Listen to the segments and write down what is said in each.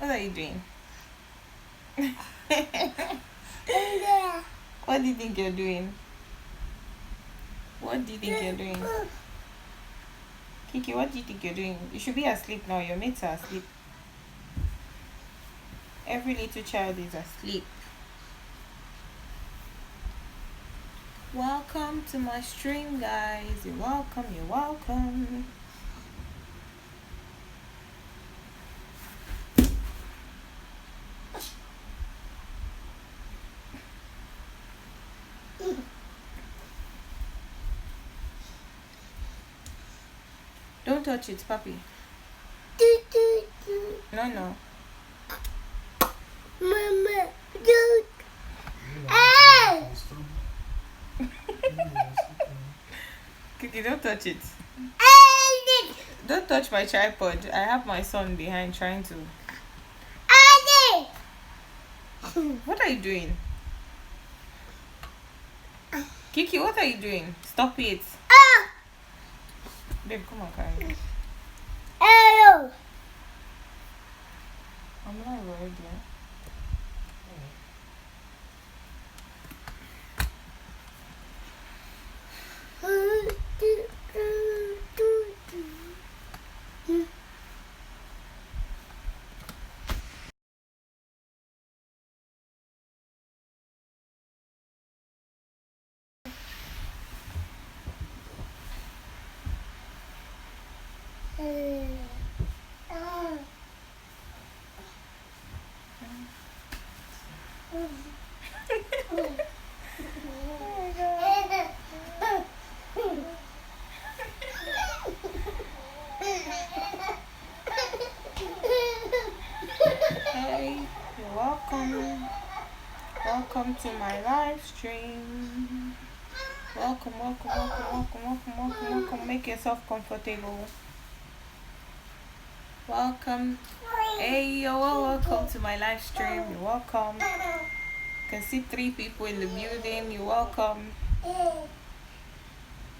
What are you doing? What do you think you're doing? What do you think you're doing? Kiki, what do you think you're doing? You should be asleep now. Your mates are asleep. Every little child is asleep. Welcome to my stream, guys. You're welcome. You're welcome. Don't touch it, puppy. No, no. Mama, Kiki, don't touch it. Don't touch my tripod. I have my son behind trying to. What are you doing? Kiki, what are you doing? Stop it. Babe, come on, carry it. I'm not ready. Hey, you're welcome. Welcome to my live stream. Welcome, welcome, welcome, welcome, welcome, welcome, welcome. Make yourself comfortable. Welcome. Hey, you're welcome to my live stream. You're welcome. Can see 3 people in the building. You're welcome.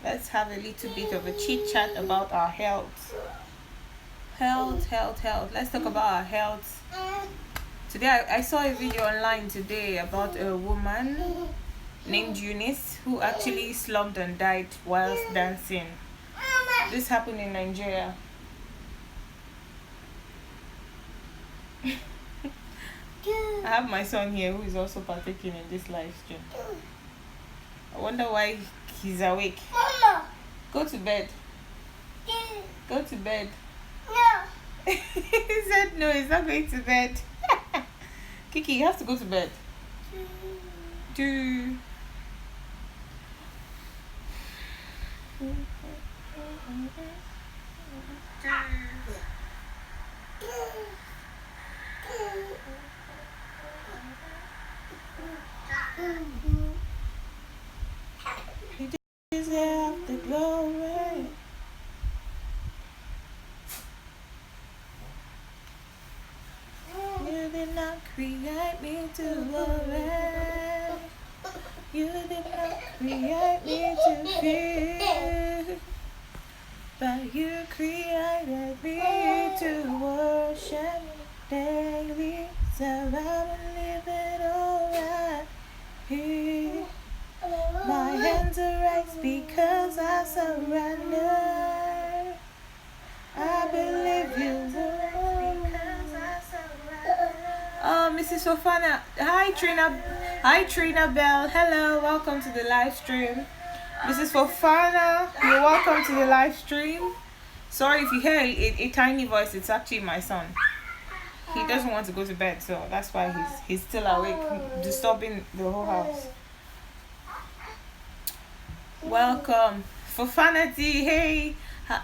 Let's have a little bit of a chit chat about our health. Health. Let's talk about our health. Today I saw a video online today about a woman named Eunice who actually slumped and died whilst dancing. This happened in Nigeria. I have my son here who is also partaking in this live stream. I wonder why he's awake. Mama. Go to bed. Go to bed. No. He said no, he's not going to bed. Kiki, you have to go to bed. Do. You deserve the glory. You did not create me to worry. You did not create me to fear. But you created me to worship daily. So I believe it alright here. My hands are raised because I surrender. I believe you will. Oh, Mrs. Fofana. Hi, Trina Bell. Hello, welcome to the live stream. Mrs. Fofana, you're welcome to the live stream. Sorry if you hear a tiny voice, it's actually my son. He doesn't want to go to bed, so that's why he's still awake, disturbing the whole house. Welcome. Fofanity, hey.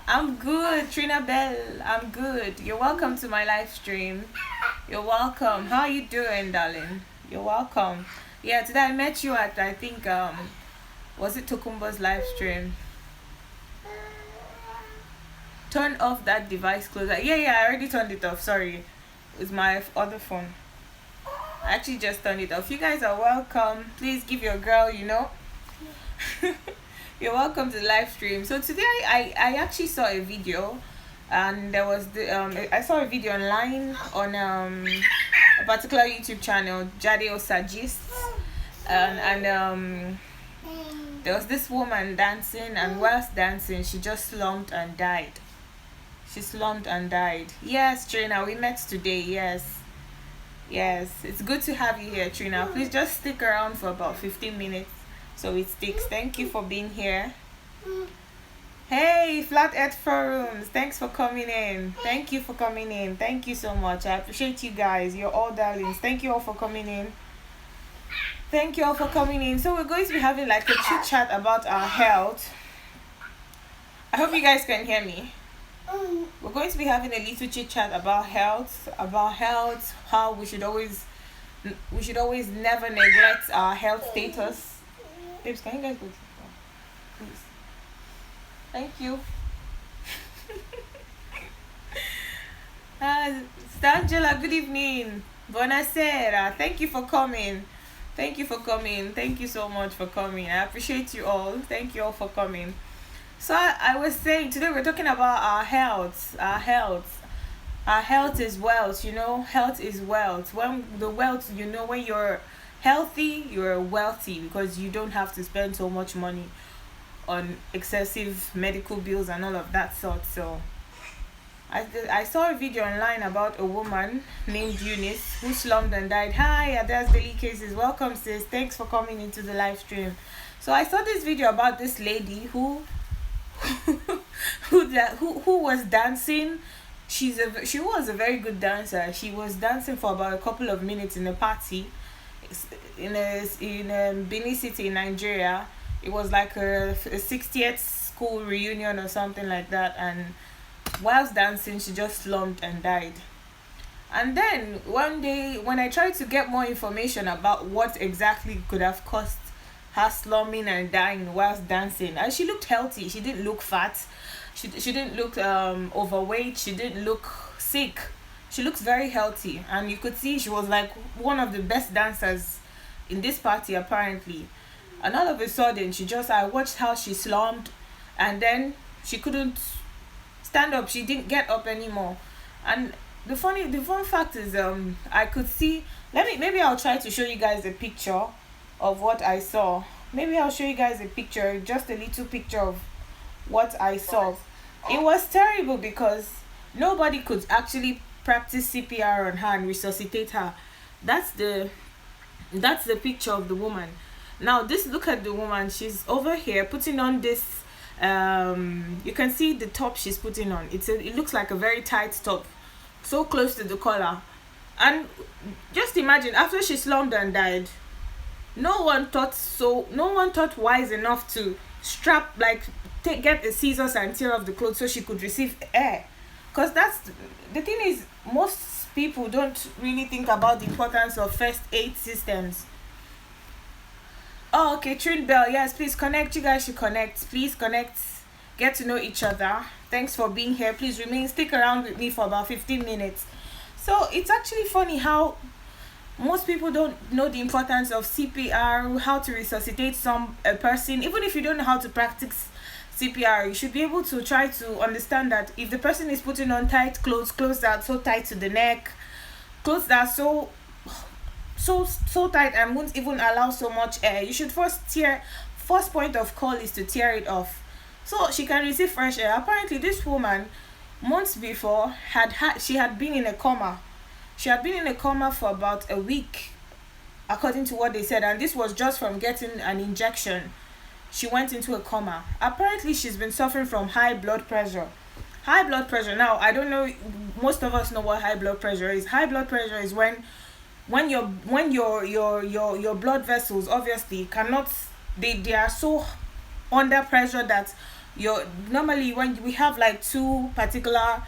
I'm good, Trina Bell. I'm good. You're welcome to my live stream. You're welcome. How are you doing, darling? You're welcome. Yeah, today I met you at, I think, was it Tokumbo's live stream? Turn off that device closer. Yeah, I already turned it off. Sorry. With my other phone. I actually just turned it off. You guys are welcome. Please give your girl, You're welcome to the live stream. So today I actually saw a video And there was I saw a video online on a particular YouTube channel, Jade Suggests, and there was this woman dancing, and whilst dancing, she just slumped and died. She slumped and died. Yes, Trina, we met today. Yes, it's good to have you here, Trina. Please just stick around for about 15 minutes so it sticks. Thank you for being here. Hey, Flat Earth Forums, thanks for coming in. Thank you for coming in. Thank you so much. I appreciate you guys. You're all darlings. Thank you all for coming in. Thank you all for coming in. So we're going to be having like a chit chat about our health. I hope you guys can hear me. We're going to be having a little chit chat about health, how we should always never neglect our health status. Babes, can you guys go to the floor, please? Thank you. Stangela, good evening. Buonasera. Thank you for coming. Thank you for coming. Thank you so much for coming. I appreciate you all. Thank you all for coming. So I was saying today we're talking about our health. Our health is wealth, you know. Health is wealth. When the wealth, you know, when you're healthy, you're wealthy because you don't have to spend so much money on excessive medical bills and all of that sort. So I saw a video online about a woman named Eunice who slumped and died. Hi, Ada's Daily Cases. Welcome, sis. Thanks for coming into the live stream. So I saw this video about this lady who was dancing. She was a very good dancer. She was dancing for about a couple of minutes in a party in Benin City in Nigeria. It was like a 60th school reunion or something like that, and whilst dancing she just slumped and died. And then one day when I tried to get more information about what exactly could have caused her slumping and dying whilst dancing, and she looked healthy, she didn't look fat, she didn't look overweight, she didn't look sick, she looks very healthy, and you could see she was like one of the best dancers in this party apparently. And all of a sudden I watched how she slumped, and then she couldn't stand up, she didn't get up anymore. And the fun fact is I could see, maybe I'll try to show you guys a picture of what I saw. Maybe I'll show you guys a picture, just a little picture of what I saw. It was terrible because nobody could actually practice CPR on her and resuscitate her. That's the picture of the woman. Now look at the woman. She's over here putting on this you can see the top she's putting on. It looks like a very tight top, so close to the collar. And just imagine, after she slumped and died, no one thought wise enough to strap, like get the scissors and tear off the clothes so she could receive air. Because that's the thing is, most people don't really think about the importance of first aid systems. Oh, okay, Trin Bell, yes, please connect. You guys should connect. Please connect. Get to know each other. Thanks for being here. Please stick around with me for about 15 minutes. So it's actually funny how most people don't know the importance of CPR, how to resuscitate a person. Even if you don't know how to practice CPR, you should be able to try to understand that if the person is putting on tight clothes that are so tight to the neck, clothes that are so tight and won't even allow so much air, you should first point of call is to tear it off so she can receive fresh air. Apparently this woman, months before, she had been in a coma. She had been in a coma for about a week, according to what they said, and this was just from getting an injection. She went into a coma. Apparently she's been suffering from high blood pressure. Now, I don't know, most of us know what high blood pressure is. High blood pressure is when your blood vessels obviously cannot, they are so under pressure that normally when we have like two particular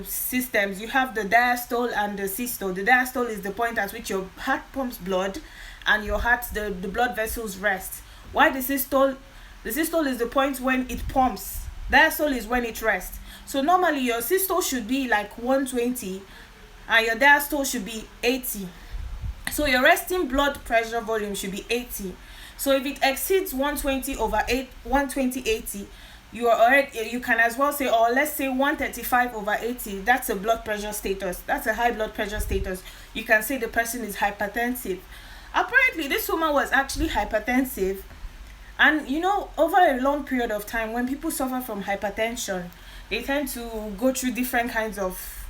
systems, you have the diastole and the systole. The diastole is the point at which your heart pumps blood and your heart, the blood vessels rest. Why the systole is the point when it pumps. Diastole is when it rests. So normally your systole should be like 120 and your diastole should be 80. So your resting blood pressure volume should be 80. So if it exceeds 120/80, you can as well say, or let's say 135/80, that's a blood pressure status, that's a high blood pressure status. You can say the person is hypertensive. Apparently this woman was actually hypertensive, and over a long period of time, when people suffer from hypertension, they tend to go through different kinds of,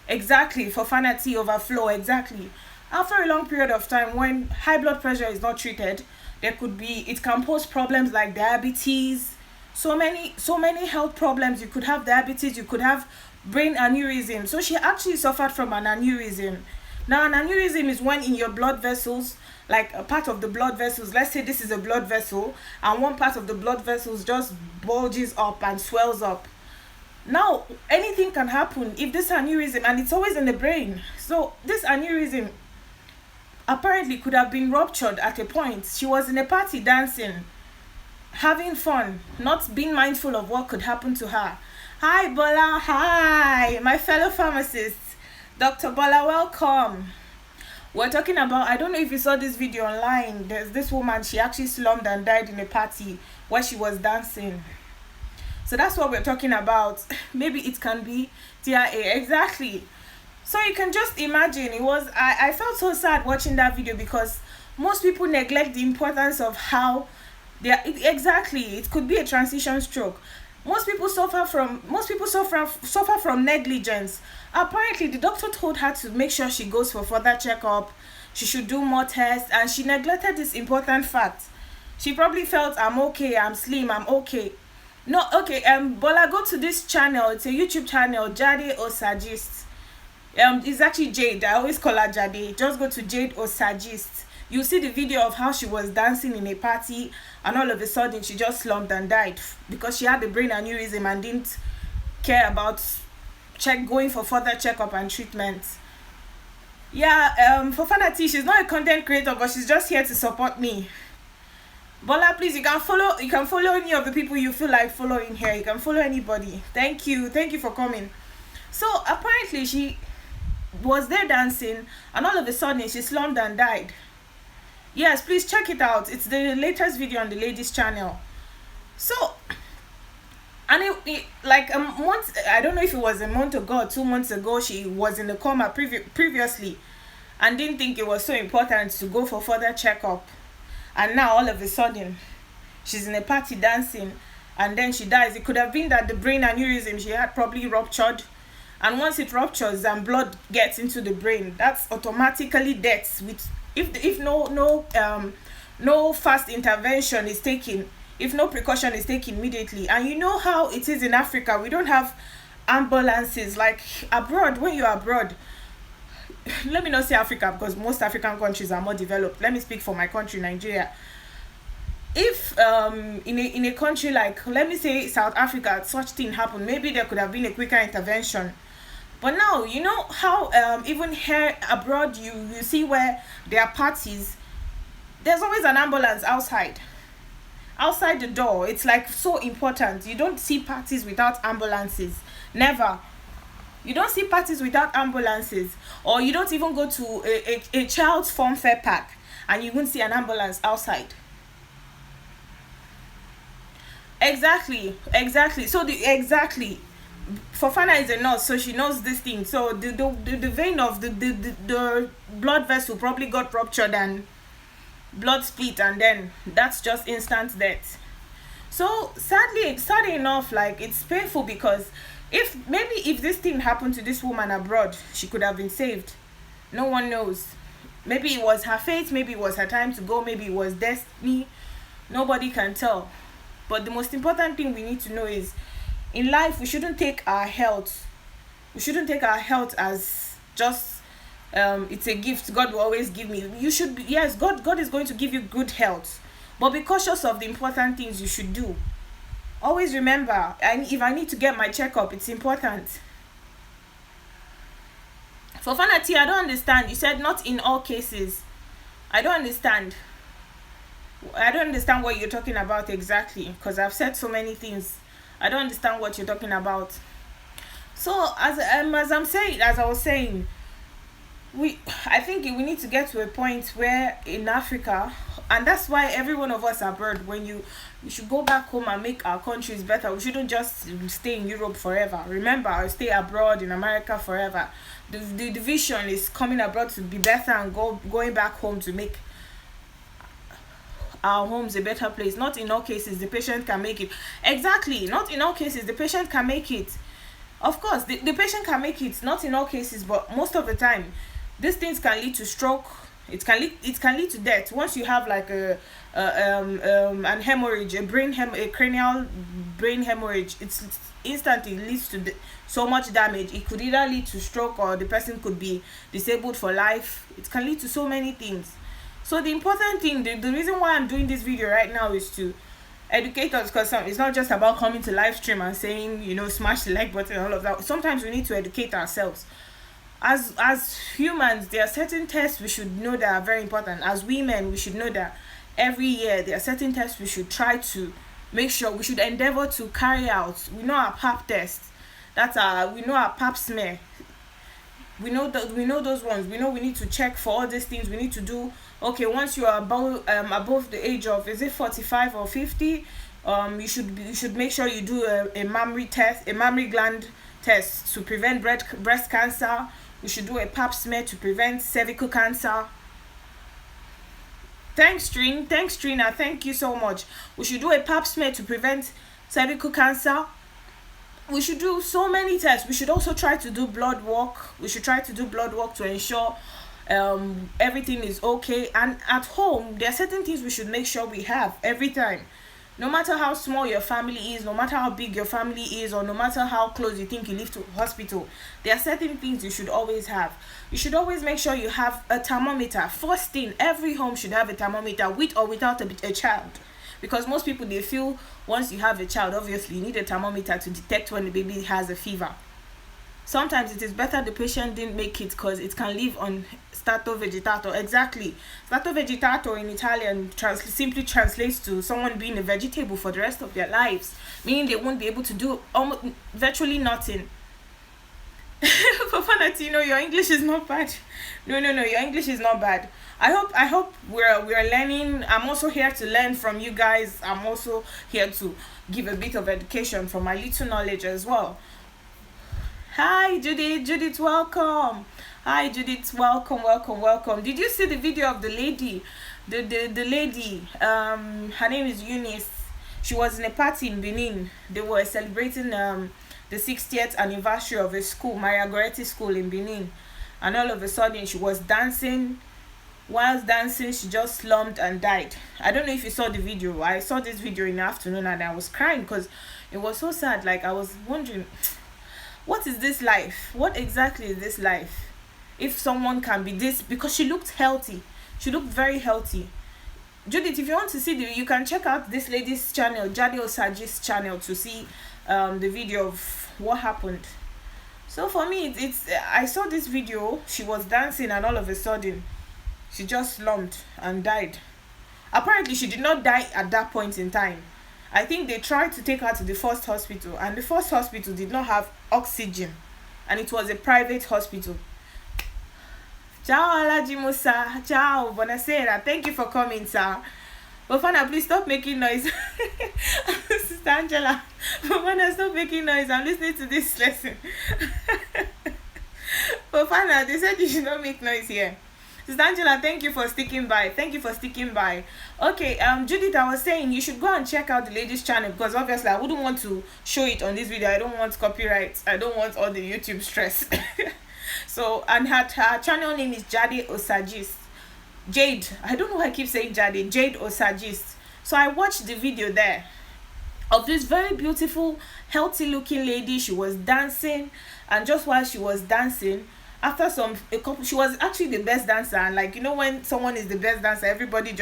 exactly, for fancy overflow, exactly. After a long period of time, when high blood pressure is not treated, it can pose problems like diabetes, so many health problems. You could have diabetes, you could have brain aneurysm. So she actually suffered from an aneurysm. Now an aneurysm is when in your blood vessels, like a part of the blood vessels, let's say this is a blood vessel, and one part of the blood vessels just bulges up and swells up. Now anything can happen if this aneurysm, and it's always in the brain, so this aneurysm apparently could have been ruptured at a point. She was in a party dancing, having fun, not being mindful of what could happen to her. Hi Bola, hi my fellow pharmacists. Dr. Bola, welcome. We're talking about, I don't know if you saw this video online, there's this woman, she actually slumped and died in a party where she was dancing. So that's what we're talking about. Maybe it can be TIA, exactly. So you can just imagine, I felt so sad watching that video, because most people neglect the importance of how exactly, it could be a transition stroke. Most people suffer from negligence. Apparently the doctor told her to make sure she goes for further checkup, she should do more tests, and she neglected this important fact. She probably felt, I'm okay, I'm slim, I'm okay. No, okay, Bola, go to this channel, it's a YouTube channel, Jade Osagist. It's actually Jade, I always call her Jade. Just go to Jade Osagist. You see the video of how she was dancing in a party, and all of a sudden she just slumped and died because she had a brain aneurysm and didn't care about going for further checkup and treatment. Yeah, for Fanati, she's not a content creator, but she's just here to support me. Bola, please, you can follow any of the people you feel like following here. You can follow anybody. Thank you for coming. So apparently she was there dancing, and all of a sudden she slumped and died. Yes, please check it out. It's the latest video on the ladies channel. So, and it like a month, I don't know if it was a month ago or 2 months ago, she was in a coma previously, and didn't think it was so important to go for further checkup. And now all of a sudden she's in a party dancing, and then she dies. It could have been that the brain aneurysm she had probably ruptured, and once it ruptures and blood gets into the brain, that's automatically death. With if no fast intervention is taken, if no precaution is taken immediately. And you know how it is in Africa, we don't have ambulances like abroad. When you're abroad, let me not say Africa, because most African countries are more developed. Let me speak for my country, Nigeria. If in a country like, let me say, South Africa, such thing happened, maybe there could have been a quicker intervention. But now, you know how even here abroad, you see where there are parties, there's always an ambulance outside the door. It's like so important. You don't see parties without ambulances. Never. You don't see parties without ambulances. Or you don't even go to a child's fun fair park and you won't see an ambulance outside. Exactly. So Fofana is a nurse, so she knows this thing. So the vein of the blood vessel probably got ruptured and blood split, and then that's just instant death. So sadly enough, like, it's painful, because if this thing happened to this woman abroad, she could have been saved. No one knows. Maybe it was her fate, maybe it was her time to go, maybe it was destiny. Nobody can tell. But the most important thing we need to know is, in life, we shouldn't take our health as just it's a gift God will always give me. You should be, yes, God is going to give you good health, but be cautious of the important things you should do. Always remember, if I need to get my checkup, it's important. For Fanati, I don't understand. You said not in all cases. I don't understand what you're talking about exactly, because I've said so many things. I don't understand what you're talking about. So as I was saying, I think we need to get to a point where in Africa, And that's why every one of us abroad, when we should go back home and make our countries better. We shouldn't just stay in Europe forever. Remember, I'll stay abroad in America forever. The vision is coming abroad to be better and going back home to make our homes a better place. Not in all cases the patient can make it. Exactly, not in all cases the patient can make it. Of course, the patient can make it, not in all cases, but most of the time, these things can lead to stroke. It can lead to death once you have like an hemorrhage, a cranial brain hemorrhage. It's instantly leads to so much damage. It could either lead to stroke, or the person could be disabled for life. It can lead to so many things. So the important thing, the reason why I'm doing this video right now is to educate us, because it's not just about coming to live stream and saying, smash the like button and all of that. Sometimes we need to educate ourselves. As humans, there are certain tests we should know that are very important. As women, we should know that every year there are certain tests we should try to make sure, we should endeavor to carry out. We know our pap test. We know our pap smear. We know those ones. We know we need to check for all these things. We need to do. Okay, once you are above the age of, is it 45 or 50? You should make sure you do a mammary test, a mammary gland test to prevent breast cancer. We should do a pap smear to prevent cervical cancer. Thanks, Trina. Thank you so much. We should do a pap smear to prevent cervical cancer. We should do so many tests. We should also try to do blood work. We should try to do blood work to ensure everything is okay. And at home, there are certain things we should make sure we have every time. No matter how small your family is, no matter how big your family is, or no matter how close you think you live to hospital, there are certain things you should always have. You should always make sure you have a thermometer. First thing, every home should have a thermometer, with or without a child. Because most people, they feel once you have a child, obviously you need a thermometer to detect when the baby has a fever. Sometimes it is better the patient didn't make it, because it can live on stato vegetato. Exactly. Stato vegetato in Italian simply translates to someone being a vegetable for the rest of their lives, meaning they won't be able to do virtually nothing. For Fanatino, your English is not bad. No, your English is not bad. I hope we're learning. I'm also here to learn from you guys. I'm also here to give a bit of education from my little knowledge as well. Hi Judith, welcome. Hi Judith, welcome. Did you see the video of the lady? The lady, her name is Eunice. She was in a party in Benin. They were celebrating the 60th anniversary of a school, Maria Goretti School in Benin. And all of a sudden she was dancing. Whilst dancing, she just slumped and died. I don't know if you saw the video. I saw this video in the afternoon and I was crying because it was so sad. Like, I was wondering, what is this life? What exactly is this life? If someone can be this, because she looked healthy. She looked very healthy. Judith, if you want to see you can check out this lady's channel, Jade Osaji's channel, to see the video of what happened. So for me, I saw this video. She was dancing and all of a sudden she just slumped and died. Apparently she did not die at that point in time. I think they tried to take her to the first hospital, and the first hospital did not have oxygen, and it was a private hospital. Ciao Alaji Musa. Ciao, buonasera. Thank you for coming, sir. Bafana, please stop making noise. Sister Angela, Bafana, stop making noise. I'm listening to this lesson. Bafana, they said you should not make noise here. Sister Angela, thank you for sticking by. Okay, Judith, I was saying you should go and check out the lady's channel, because obviously I wouldn't want to show it on this video. I don't want copyright. I don't want all the YouTube stress. So, and her channel name is Jade Osajis. Jade. I don't know why I keep saying Jade. Jade Osajis. So I watched the video there of this very beautiful, healthy looking lady. She was dancing, and just while she was dancing, after she was actually the best dancer. And like, you know, when someone is the best dancer, everybody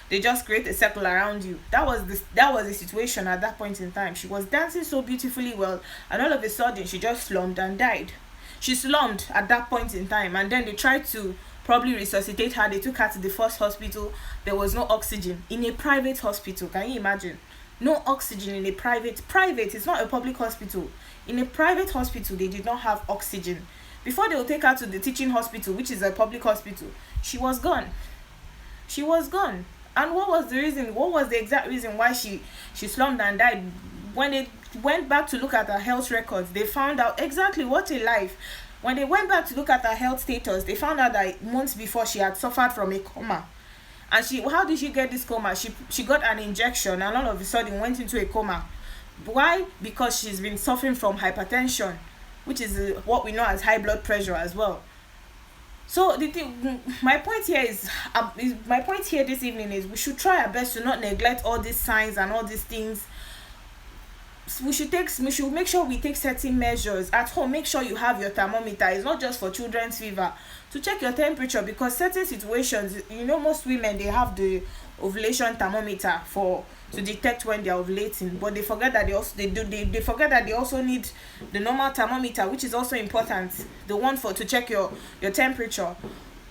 they just create a circle around you. That was the situation at that point in time. She was dancing so beautifully well, and all of a sudden she just slumped and died. She slumped at that point in time, and then they tried to probably resuscitate her. They took her to the first hospital. There was no oxygen in a private hospital. Can you imagine? No oxygen in a private. It's not a public hospital. In a private hospital, they did not have oxygen. Before they will take her to the teaching hospital, which is a public hospital, she was gone. And what was the reason? What was the exact reason why she slumped and died? When they went back to look at her health records, they found out exactly what a life. When they went back to look at her health status, they found out that months before she had suffered from a coma. And how did she get this coma? She got an injection and all of a sudden went into a coma. Why? Because she's been suffering from hypertension, which is what we know as high blood pressure as well. So my point here this evening is we should try our best to not neglect all these signs and all these things. We should make sure we take certain measures at home. Make sure you have your thermometer. It's not just for children's fever, to check your temperature, because certain situations, most women, they have the ovulation thermometer to detect when they're ovulating, but they forget that they also need the normal thermometer, which is also important, the one to check your temperature.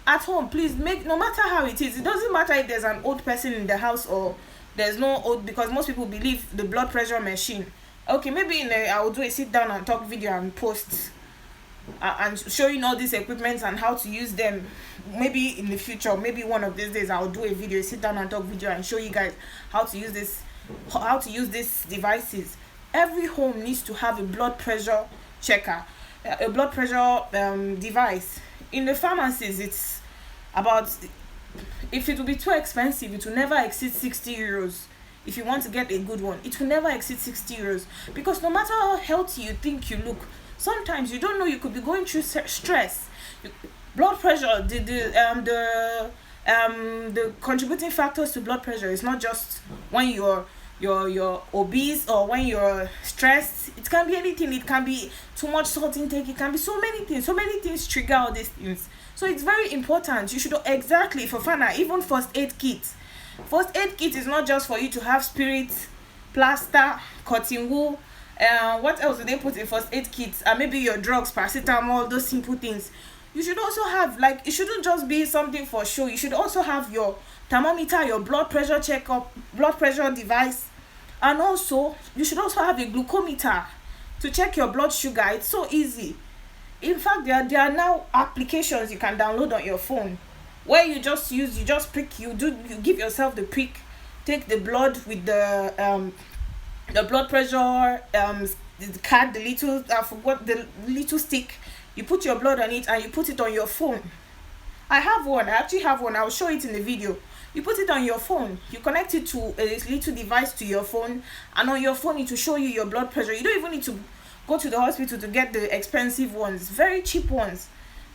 At home, please no matter how it is, it doesn't matter if there's an old person in the house or there's no old, because most people believe the blood pressure machine. Okay, maybe I will do a sit down and talk video and post and showing all these equipments and how to use them. Maybe in the future, maybe one of these days, I'll do a video, sit down and talk video and show you guys how to use these devices. Every home needs to have a blood pressure checker, a blood pressure device. In the pharmacies, it's about, if it will be too expensive, it will never exceed 60 euros. If you want to get a good one, it will never exceed 60 euros, because no matter how healthy you think you look, sometimes you don't know, you could be going through stress. Blood pressure, the contributing factors to blood pressure is not just when you're obese or when you're stressed. It can be anything. It can be too much salt intake. It can be so many things trigger all these things. So it's very important. You should exactly, for Fana, even first aid kit. First aid kit is not just for you to have spirit, plaster, cotton wool. What else do they put in first aid kits? Maybe your drugs, paracetamol, those simple things. You should also have, it shouldn't just be something for show. You should also have your thermometer, your blood pressure checkup, blood pressure device, and also you should also have a glucometer to check your blood sugar. It's so easy. In fact, there are now applications you can download on your phone where you prick, you give yourself the prick, take the blood with the blood pressure the card, the little stick, you put your blood on it and you put it on your phone. I actually have one. I'll show it in the video. You put it on your phone, you connect it to a little device to your phone, and on your phone it will show you your blood pressure. You don't even need to go to the hospital to get the expensive ones, very cheap ones,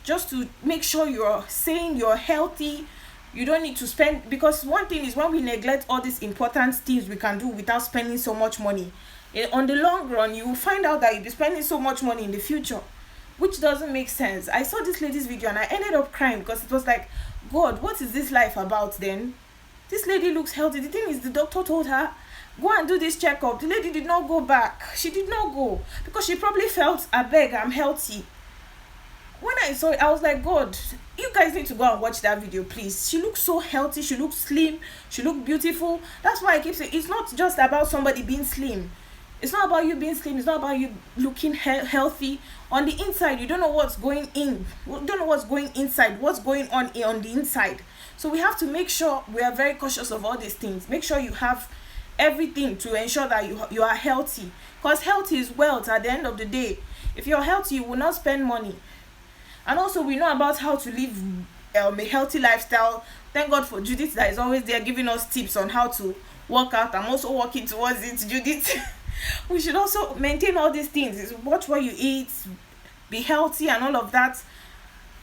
just to make sure you're sane, you're healthy. You don't need to spend, because one thing is, when we neglect all these important things we can do without spending so much money, on the long run you will find out that you'll be spending so much money in the future, which doesn't make sense. I saw this lady's video and I ended up crying, because it was like, God, what is this life about then? This lady looks healthy. The thing is, the doctor told her, go and do this checkup. The lady did not go back. She did not go because she probably felt, I beg, I'm healthy. When I saw it, I was like, God, you guys need to go and watch that video, please. She looks so healthy. She looks slim. She looks beautiful. That's why I keep saying, it's not just about somebody being slim. It's not about you being slim. It's not about you looking healthy. On the inside, you don't know what's going in. You don't know what's going inside. What's going on the inside. So we have to make sure we are very cautious of all these things. Make sure you have everything to ensure that you are healthy. Because health is wealth at the end of the day. If you're healthy, you will not spend money. And also, we know about how to live a healthy lifestyle. Thank God for Judith that is always there giving us tips on how to work out. I'm also working towards it, Judith. We should also maintain all these things. Watch what you eat, be healthy and all of that.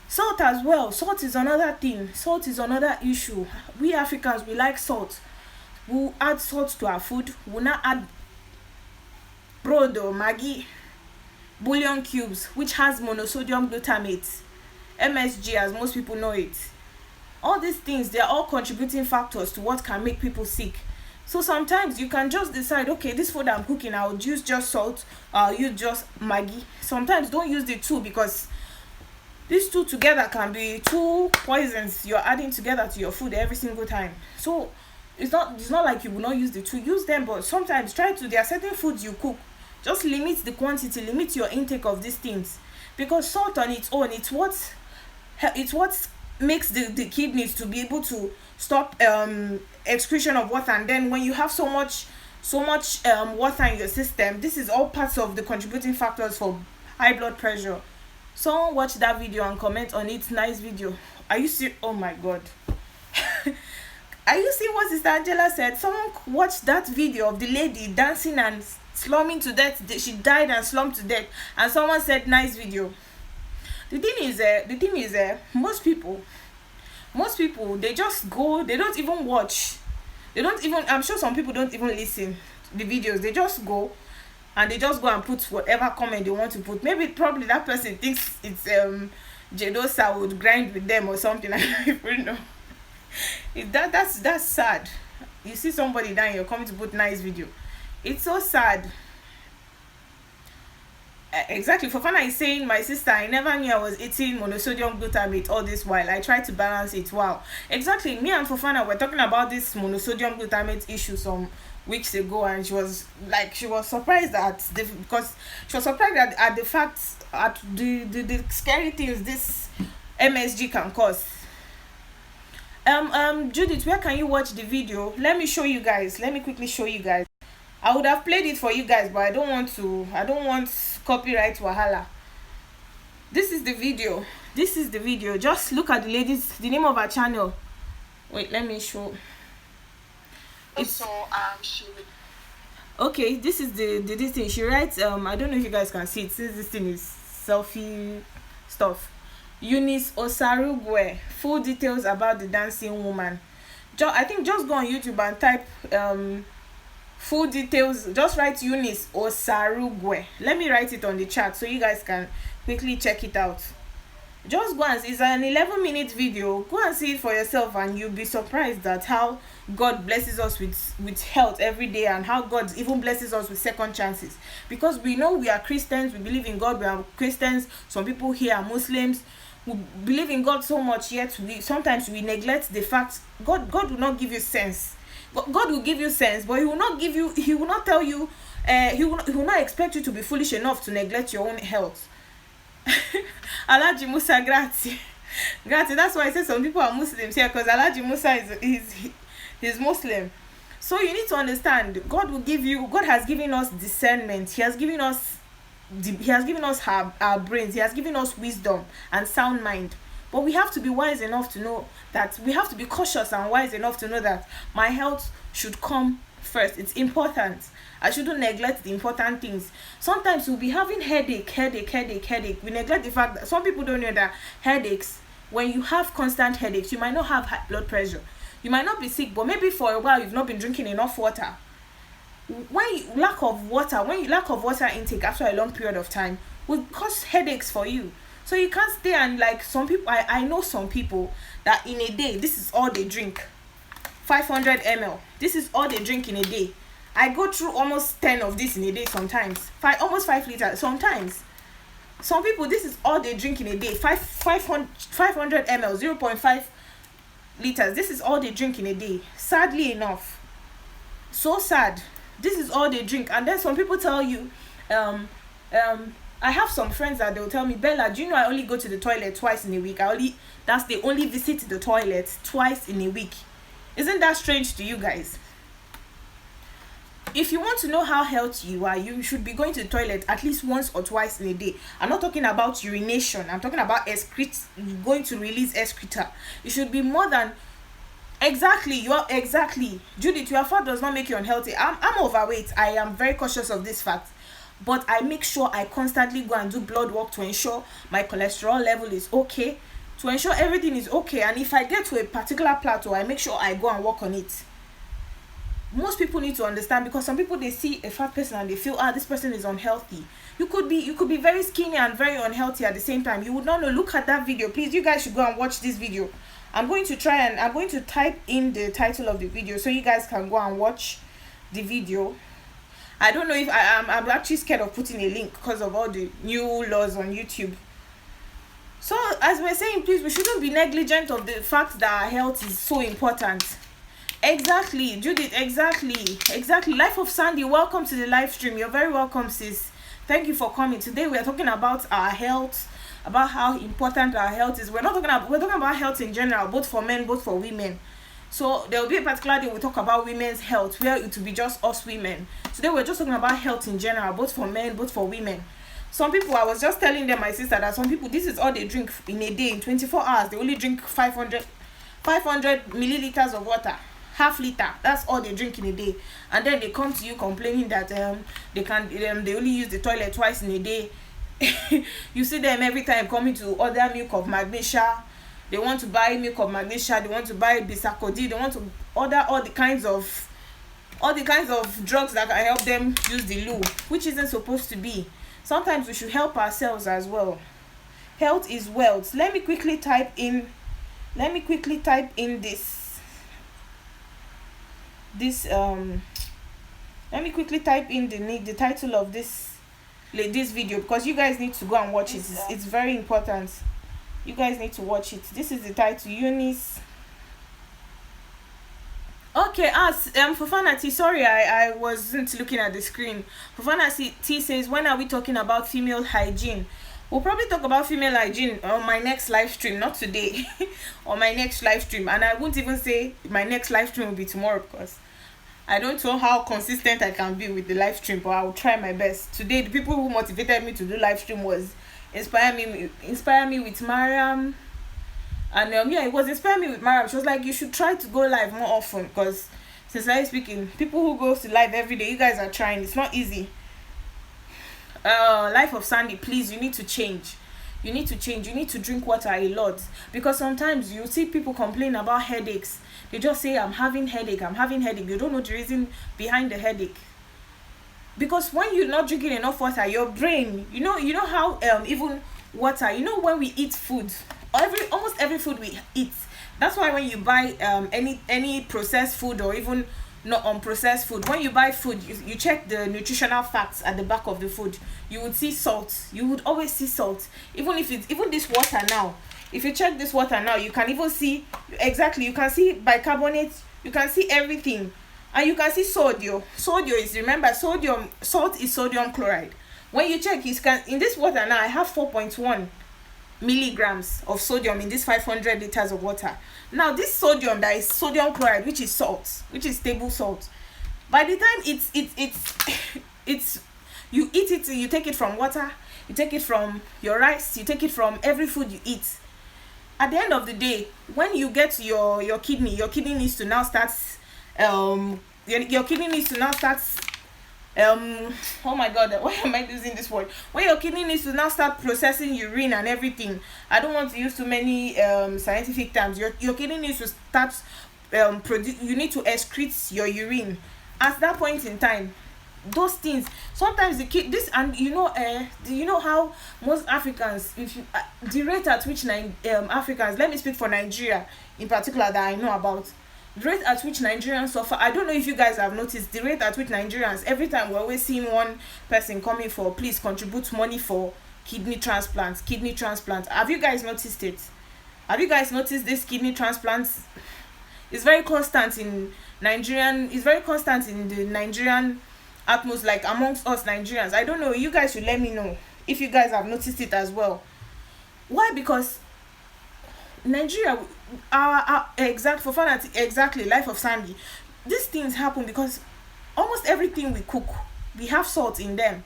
Salt as well. Salt is another thing. Salt is another issue. We Africans, we like salt. We'll add salt to our food. We'll not add brodo, Maggi, bouillon cubes, which has monosodium glutamate, MSG as most people know it. All these things, they are all contributing factors to what can make people sick. So sometimes you can just decide, okay, this food I'm cooking, I'll use just salt, I'll use just Maggi. Sometimes don't use the two, because these two together can be two poisons you're adding together to your food every single time. So it's not like you will not use the two. Use them, but sometimes there are certain foods you cook, just limit the quantity, limit your intake of these things, because salt on its own, it's what makes the kidneys to be able to stop excretion of water. And then when you have so much water in your system, this is all parts of the contributing factors for high blood pressure. Someone watch that video and comment on it. Nice video. Are you serious? Oh my god. Are you seeing what Sister Angela said? Someone watched that video of the lady dancing and slumping to death. She died and slumped to death, and someone said nice video. The thing is, most people, they just go. They don't even watch. They don't even. I'm sure some people don't even listen to the videos. They just go, and they just go and put whatever comment they want to put. Maybe probably that person thinks it's Jedosa would grind with them or something. I don't know. That's sad. You see somebody dying, you're coming to put nice video. It's so sad. Exactly. Fofana is saying, my sister, I never knew I was eating monosodium glutamate all this while. I tried to balance it. Wow. Exactly. Me and Fofana were talking about this monosodium glutamate issue some weeks ago, and she was surprised because she was surprised at the fact, at the scary things this MSG can cause. Judith, where can you watch the video? Let me show you guys. Let me quickly show you guys. I would have played it for you guys, but I don't want copyright wahala. This is the video. Just look at the name of her channel. Wait, let me show. Okay, this is this thing. She writes, I don't know if you guys can see it, since this thing is selfie stuff. Eunice Osarugwe, full details about the dancing woman. I think just go on YouTube and type full details. Just write Eunice Osarugwe. Let me write it on the chat so you guys can quickly check it out. Just go and see. It's an 11-minute video. Go and see it for yourself, and you'll be surprised at how God blesses us with health every day, and how God even blesses us with second chances. Because we know we are Christians, we believe in God, we are Christians. Some people here are Muslims. We believe in God so much, yet sometimes we neglect the fact God will not give you sense. God will give you sense, but he will not tell you, he will not expect you to be foolish enough to neglect your own health. Alaji Musa, grazie. That's why I say some people are Muslims here, because Alaji Musa is Muslim. So you need to understand, God has given us discernment. He has given us our brains. He has given us wisdom and sound mind. But we have to be wise enough to know that we have to be cautious and wise enough to know that my health should come first. It's important. I shouldn't neglect the important things. Sometimes we'll be having headache. We neglect the fact that some people don't know that headaches, when you have constant headaches, you might not have high blood pressure. You might not be sick, but maybe for a while you've not been drinking enough water. Lack of water intake after a long period of time will cause headaches for you. So you can't stay and, like, some people, I know some people that in a day, this is all they drink. 500 ml. This is all they drink in a day. I go through almost 10 of this in a day sometimes. Almost 5 liters sometimes. Some people, this is all they drink in a day. 500 ml, 0.5 liters. This is all they drink in a day. Sadly enough. So sad. This is all they drink. And then some people tell you, I have some friends that they'll tell me, Bella, do you know I only go to the toilet twice in a week? They only visit the toilet twice in a week. Isn't that strange to you guys? If you want to know how healthy you are, you should be going to the toilet at least once or twice in a day. I'm not talking about urination. I'm talking about going to release excreta. You should be more than... Exactly. Judith, your fat does not make you unhealthy. I'm overweight. I am very cautious of this fact. But I make sure I constantly go and do blood work to ensure my cholesterol level is okay, to ensure everything is okay. And if I get to a particular plateau, I make sure I go and work on it. Most people need to understand, because some people, they see a fat person and they feel, this person is unhealthy. You could be very skinny and very unhealthy at the same time. You would not know. Look at that video. Please, you guys should go and watch this video. I'm going to type in the title of the video so you guys can go and watch the video. I don't know if I'm actually scared of putting a link because of all the new laws on YouTube. So as we're saying, please, we shouldn't be negligent of the fact that our health is so important. Exactly, Judith, exactly. Life of Sandy, welcome to the live stream. You're very welcome, sis. Thank you for coming. Today we are talking about our health, about how important our health is. We're talking about health in general, both for men, both for women. So there will be a particular day we talk about women's health, where it will be just us women. Today we're just talking about health in general, both for men, both for women. Some people, I was just telling them, my sister, that some people, this is all they drink in a day. In 24 hours, they only drink 500 milliliters of water, half liter. That's all they drink in a day. And then they come to you complaining that they only use the toilet twice in a day. You see them every time coming to order milk of magnesia. They want to buy milk of magnesia. They want to buy bisacodine. They want to order all the kinds of drugs that can help them use the loo, which isn't supposed to be. Sometimes we should help ourselves as well. Health is wealth. Let me quickly type in this let me quickly type in the title of this video, because you guys need to go and watch it. It's very important. You guys need to watch it. This is the title, Eunice. Okay, Fofana T, sorry, I wasn't looking at the screen. Fofana T says, when are we talking about female hygiene? We'll probably talk about female hygiene on my next live stream, not today. On my next live stream. And I won't even say my next live stream will be tomorrow, because I don't know how consistent I can be with the live stream, but I will try my best. Today, the people who motivated me to do live stream was inspire me with Mariam. And it was inspire me with Mariam. She was like, you should try to go live more often, because sincerely speaking, people who go to live every day, you guys are trying. It's not easy. Life of Sandy, please, you need to change. You need to drink water a lot, because sometimes you see people complain about headaches. They just say, I'm having headache. You don't know the reason behind the headache. Because when you're not drinking enough water, your brain, you know how even water, when we eat food, almost every food we eat, that's why when you buy any processed food, or even not unprocessed food, when you buy food, you check the nutritional facts at the back of the food. You would see salt. You would always see salt. Even this water now, if you check this water now, you can even see exactly, you can see bicarbonate, you can see everything. And you can see sodium. Salt is sodium chloride. When you check, in this water now, I have 4.1 milligrams of sodium in this 500 liters of water. Now this sodium, that is sodium chloride, which is salt, which is table salt. By the time it's you eat it, you take it from water, you take it from your rice, you take it from every food you eat. At the end of the day, when you get to your kidney needs to now start your kidney needs to now start oh my god, why am I using this word? When your kidney needs to now start processing urine and everything. I don't want to use too many scientific terms. Your kidney needs to start you need to excrete your urine. At that point in time, those things, sometimes you know how most Africans, if you the rate at which Africans, let me speak for Nigeria in particular, that I know about, the rate at which Nigerians suffer. I don't know if you guys have noticed the rate at which Nigerians, every time we're always seeing one person coming for, please contribute money for kidney transplants. Have you guys noticed it? Have you guys noticed this kidney transplants? It's very constant in the Nigerian atmosphere, like amongst us Nigerians. I don't know, you guys should let me know if you guys have noticed it as well. Why? Because Nigeria, exactly, life of Sandy, these things happen because almost everything we cook, we have salt in them.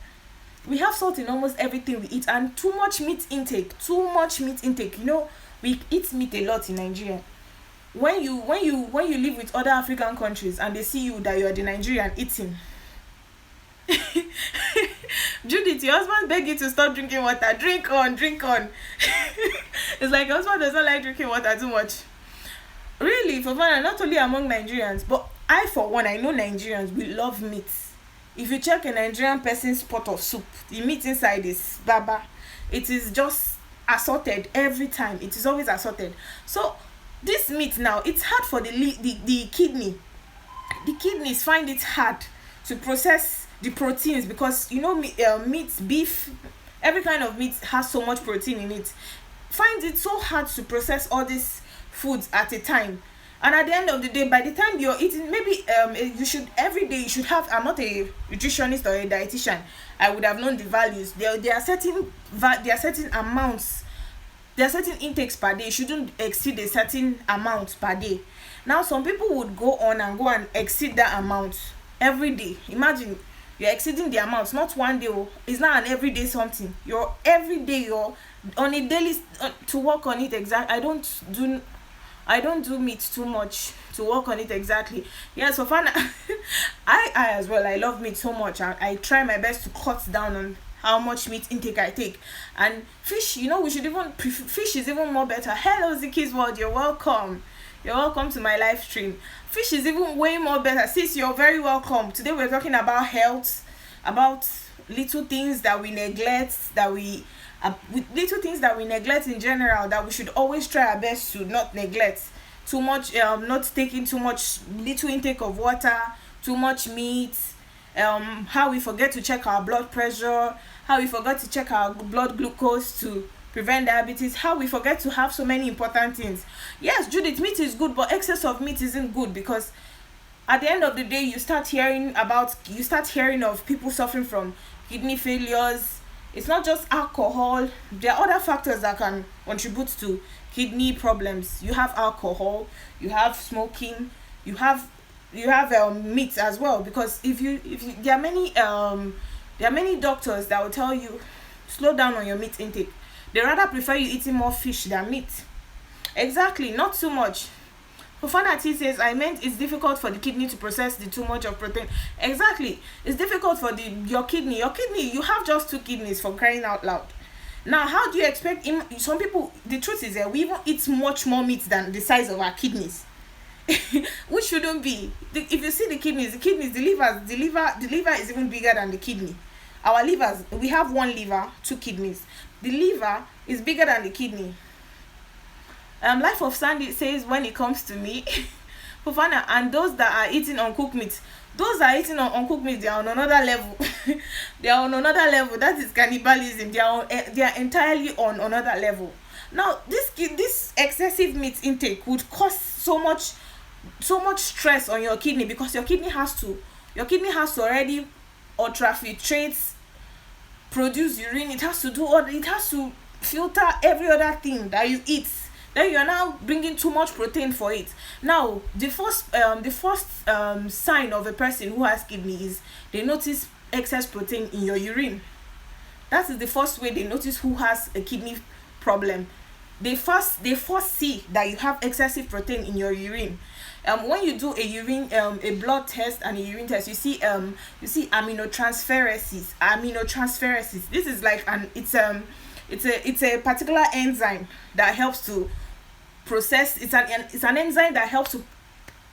We have salt in almost everything we eat, and too much meat intake. We eat meat a lot in Nigeria. When you live with other African countries and they see you that you are the Nigerian eating, Judith, your husband beg you to stop drinking water. Drink on. It's like your husband doesn't like drinking water too much. Really, for fun, not only among Nigerians, but I, for one, I know Nigerians, we love meat. If you check a Nigerian person's pot of soup, the meat inside is baba. It is just assorted every time. It is always assorted. So this meat now, it's hard for the kidney. The kidneys find it hard to process the proteins, because meat, beef, every kind of meat has so much protein in it. Finds it so hard to process all these foods at a time. And at the end of the day, by the time you're eating, maybe every day you should have, I'm not a nutritionist or a dietitian, I would have known the values. There are certain amounts there are certain intakes per day. You shouldn't exceed a certain amount per day. Now some people would go on and exceed that amount every day. Imagine you're exceeding the amount, not one day. It's not an everyday something. You're every day, you're on a daily to work on it. Exactly. I don't do meat too much to work on it exactly. Yeah, so far I as well, I love meat so much. I try my best to cut down on how much meat intake I take. And fish, we should even fish is even more better. Hello Ziki's World, you're welcome. You're welcome to my live stream. Fish is even way more better. Sis, you're very welcome. Today we're talking about health, about little things that we neglect, little things that we neglect in general, that we should always try our best to not neglect. Too much, not taking too much, little intake of water, too much meat, how we forget to check our blood pressure, how we forget to check our blood glucose to prevent diabetes, how we forget to have so many important things. Yes, Judith, meat is good, but excess of meat isn't good, because at the end of the day, you start hearing of people suffering from kidney failures. It's not just alcohol. There are other factors that can contribute to kidney problems. You have alcohol, you have smoking, you have meat as well, because if you there are many doctors that will tell you slow down on your meat intake. They rather prefer you eating more fish than meat. Exactly, not too much. Fofana T says, I meant it's difficult for the kidney to process the too much of protein. Exactly, it's difficult for your kidney. You have just 2 kidneys, for crying out loud. Now, how do you expect some people? The truth is that we even eat much more meat than the size of our kidneys, which shouldn't be. If you see the liver is even bigger than the kidney. Our livers, we have 1 liver, 2 kidneys. The liver is bigger than the kidney. Life of Sandy says, when it comes to me, Fofana, and those that are eating uncooked meat, they are on another level. They are on another level. That is cannibalism. They are entirely on another level. Now, this excessive meat intake would cause so much stress on your kidney, because your kidney has to already ultrafiltrate, produce urine. It has to filter every other thing that you eat. Then you are now bringing too much protein for it. Now, the first sign of a person who has kidney is they notice excess protein in your urine. That is the first way they notice who has a kidney problem. They first see that you have excessive protein in your urine. When you do a blood test and a urine test, you see aminotransferases. This is like it's a particular enzyme that helps to process. It's an enzyme that helps to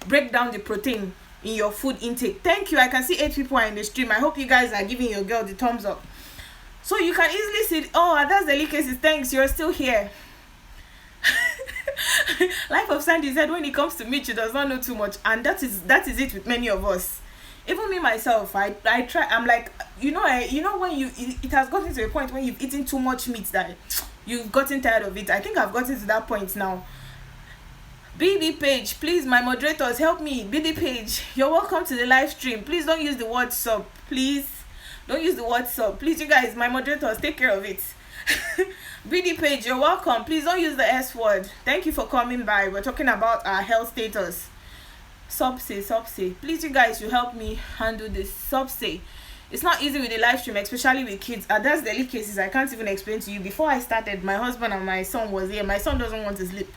break down the protein in your food intake. Thank you. I can see 8 people are in the stream. I hope you guys are giving your girl the thumbs up. So you can easily see, oh, that's the cases. Thanks, you're still here. Life of Sandy said, when it comes to meat, she does not know too much, and that is it with many of us. Even me myself, I try. I'm like, when it has gotten to a point when you've eaten too much meat that you've gotten tired of it. I think I've gotten to that point now. BD Page, please, my moderators, help me. BD Page, you're welcome to the live stream. Please don't use the word sub. Please don't use the word sub. Please, you guys, my moderators, take care of it. BD Page, you're welcome. Please don't use the S word. Thank you for coming by. We're talking about our health status. Subsay. Please, you guys, you help me handle this. Subsay. It's not easy with the live stream, especially with kids. That's the cases I can't even explain to you. Before I started, my husband and my son was here. My son doesn't want to sleep.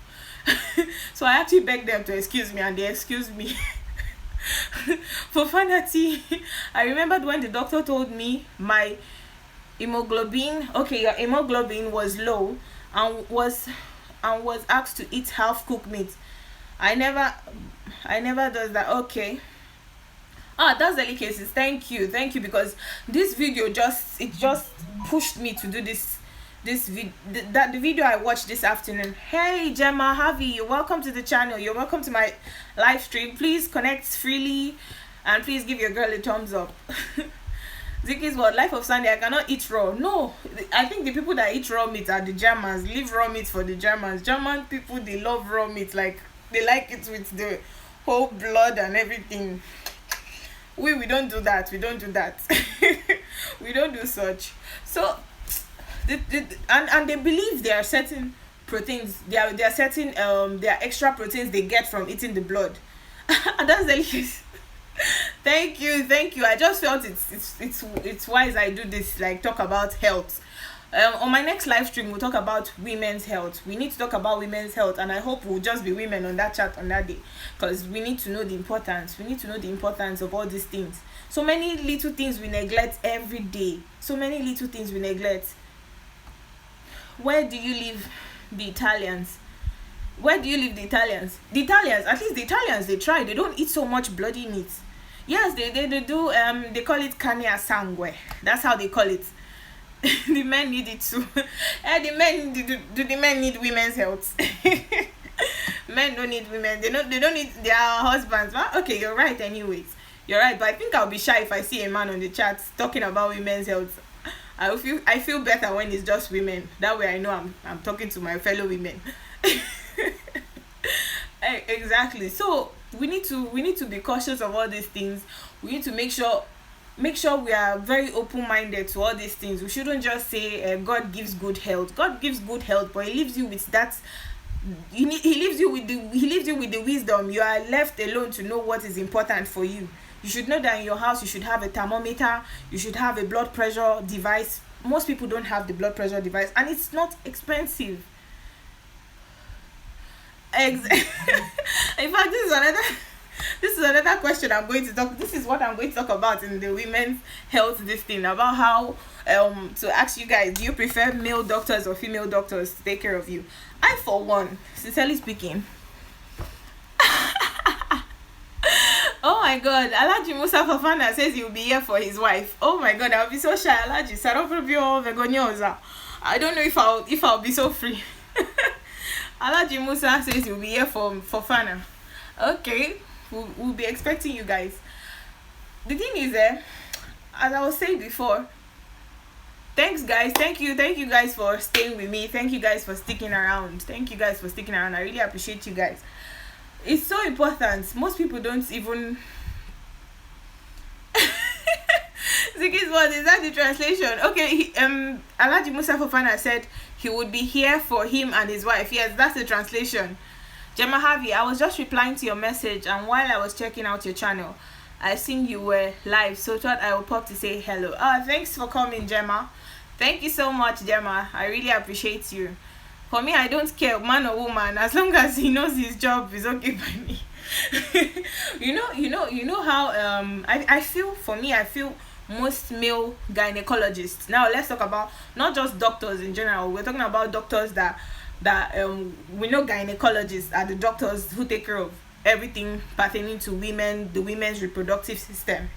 So I actually begged them to excuse me, and they excused me. For fancy, I remembered when the doctor told me my hemoglobin, your hemoglobin was low, and was asked to eat half cooked meat. I never does that. Okay. That's the cases. Thank you, because this video just pushed me to do the video I watched this afternoon. Hey Gemma, Harvey, you're welcome to the channel. You're welcome to my live stream. Please connect freely, and please give your girl a thumbs up. Ziki's World, Life of Sunday. I cannot eat raw. No, I think the people that eat raw meat are the Germans. Leave raw meat for the Germans. German people, they love raw meat. Like, they like it with the whole blood and everything. We don't do that. We don't do that. We don't do such. So, and they believe there are certain proteins. There are certain there are extra proteins they get from eating the blood. And that's delicious. Thank you. I just felt it's wise I do this, like talk about health. On my next live stream, we'll talk about women's health. We need to talk about women's health, and I hope we'll just be women on that chat on that day, because we need to know the importance. We need to know the importance of all these things. So many little things we neglect every day. So many little things we neglect. Where do you live, the Italians? Where do you live, the Italians? The Italians, at least the Italians, they try. They don't eat so much bloody meat. Yes, they do. They call it carne a sangue. That's how they call it. The men need it too. The men do the men need women's health? Men don't need women. They don't need their husbands. Well, okay, you're right. Anyways, you're right. But I think I'll be shy if I see a man on the chat talking about women's health. I feel better when it's just women. That way I know I'm talking to my fellow women. Exactly. So we need to be cautious of all these things. We need to make sure we are very open-minded to all these things. We shouldn't just say God gives good health. God gives good health, but he leaves you with that. He leaves you with the wisdom. You are left alone to know what is important for you. You should know that in your house you should have a thermometer, you should have a blood pressure device. Most people don't have the blood pressure device, and it's not expensive. In fact, this is another question I'm going to talk. This is what I'm going to talk about in the women's health. This thing about how to ask you guys: do you prefer male doctors or female doctors to take care of you? I, for one, sincerely speaking. Oh my God, Alhaji Musa Fafana says he will be here for his wife. Oh my God, I'll be so shy. Alhaji Saropropio Vegoniosa. I don't know if I'll be so free. Alhaji Musa says he'll be here for Fana. Okay, we'll be expecting you guys. The thing is, as I was saying before, thanks guys. Thank you guys for staying with me. Thank you guys for sticking around. I really appreciate you guys. It's so important. Most people don't even. Ziki's word, is that the translation? Okay, Alhaji Musa Fofana said he would be here for him and his wife. Yes, that's the translation. Gemma Harvey, I was just replying to your message, and while I was checking out your channel, I seen you were live, so thought I would pop to say hello. Thanks for coming, Gemma. Thank you so much, Gemma. I really appreciate you. For me, I don't care, man or woman, as long as he knows his job is okay by me. you know how I feel. For me, I feel most male gynecologists. Now let's talk about not just doctors in general. We're talking about doctors that we know gynecologists are the doctors who take care of everything pertaining to women, the women's reproductive system.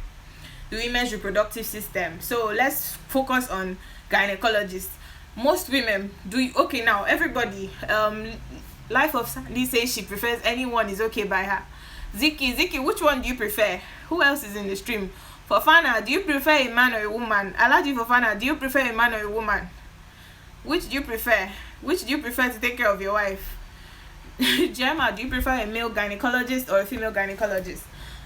So let's focus on gynecologists. Most women do okay now. Everybody, Life of Sandy says she prefers anyone is okay by her. Ziki, which one do you prefer? Who else is in the stream? Fofana, do you prefer a man or a woman? Alaji Fofana, do you prefer a man or a woman? Which do you prefer? Which do you prefer to take care of your wife? Gemma, do you prefer a male gynecologist or a female gynecologist?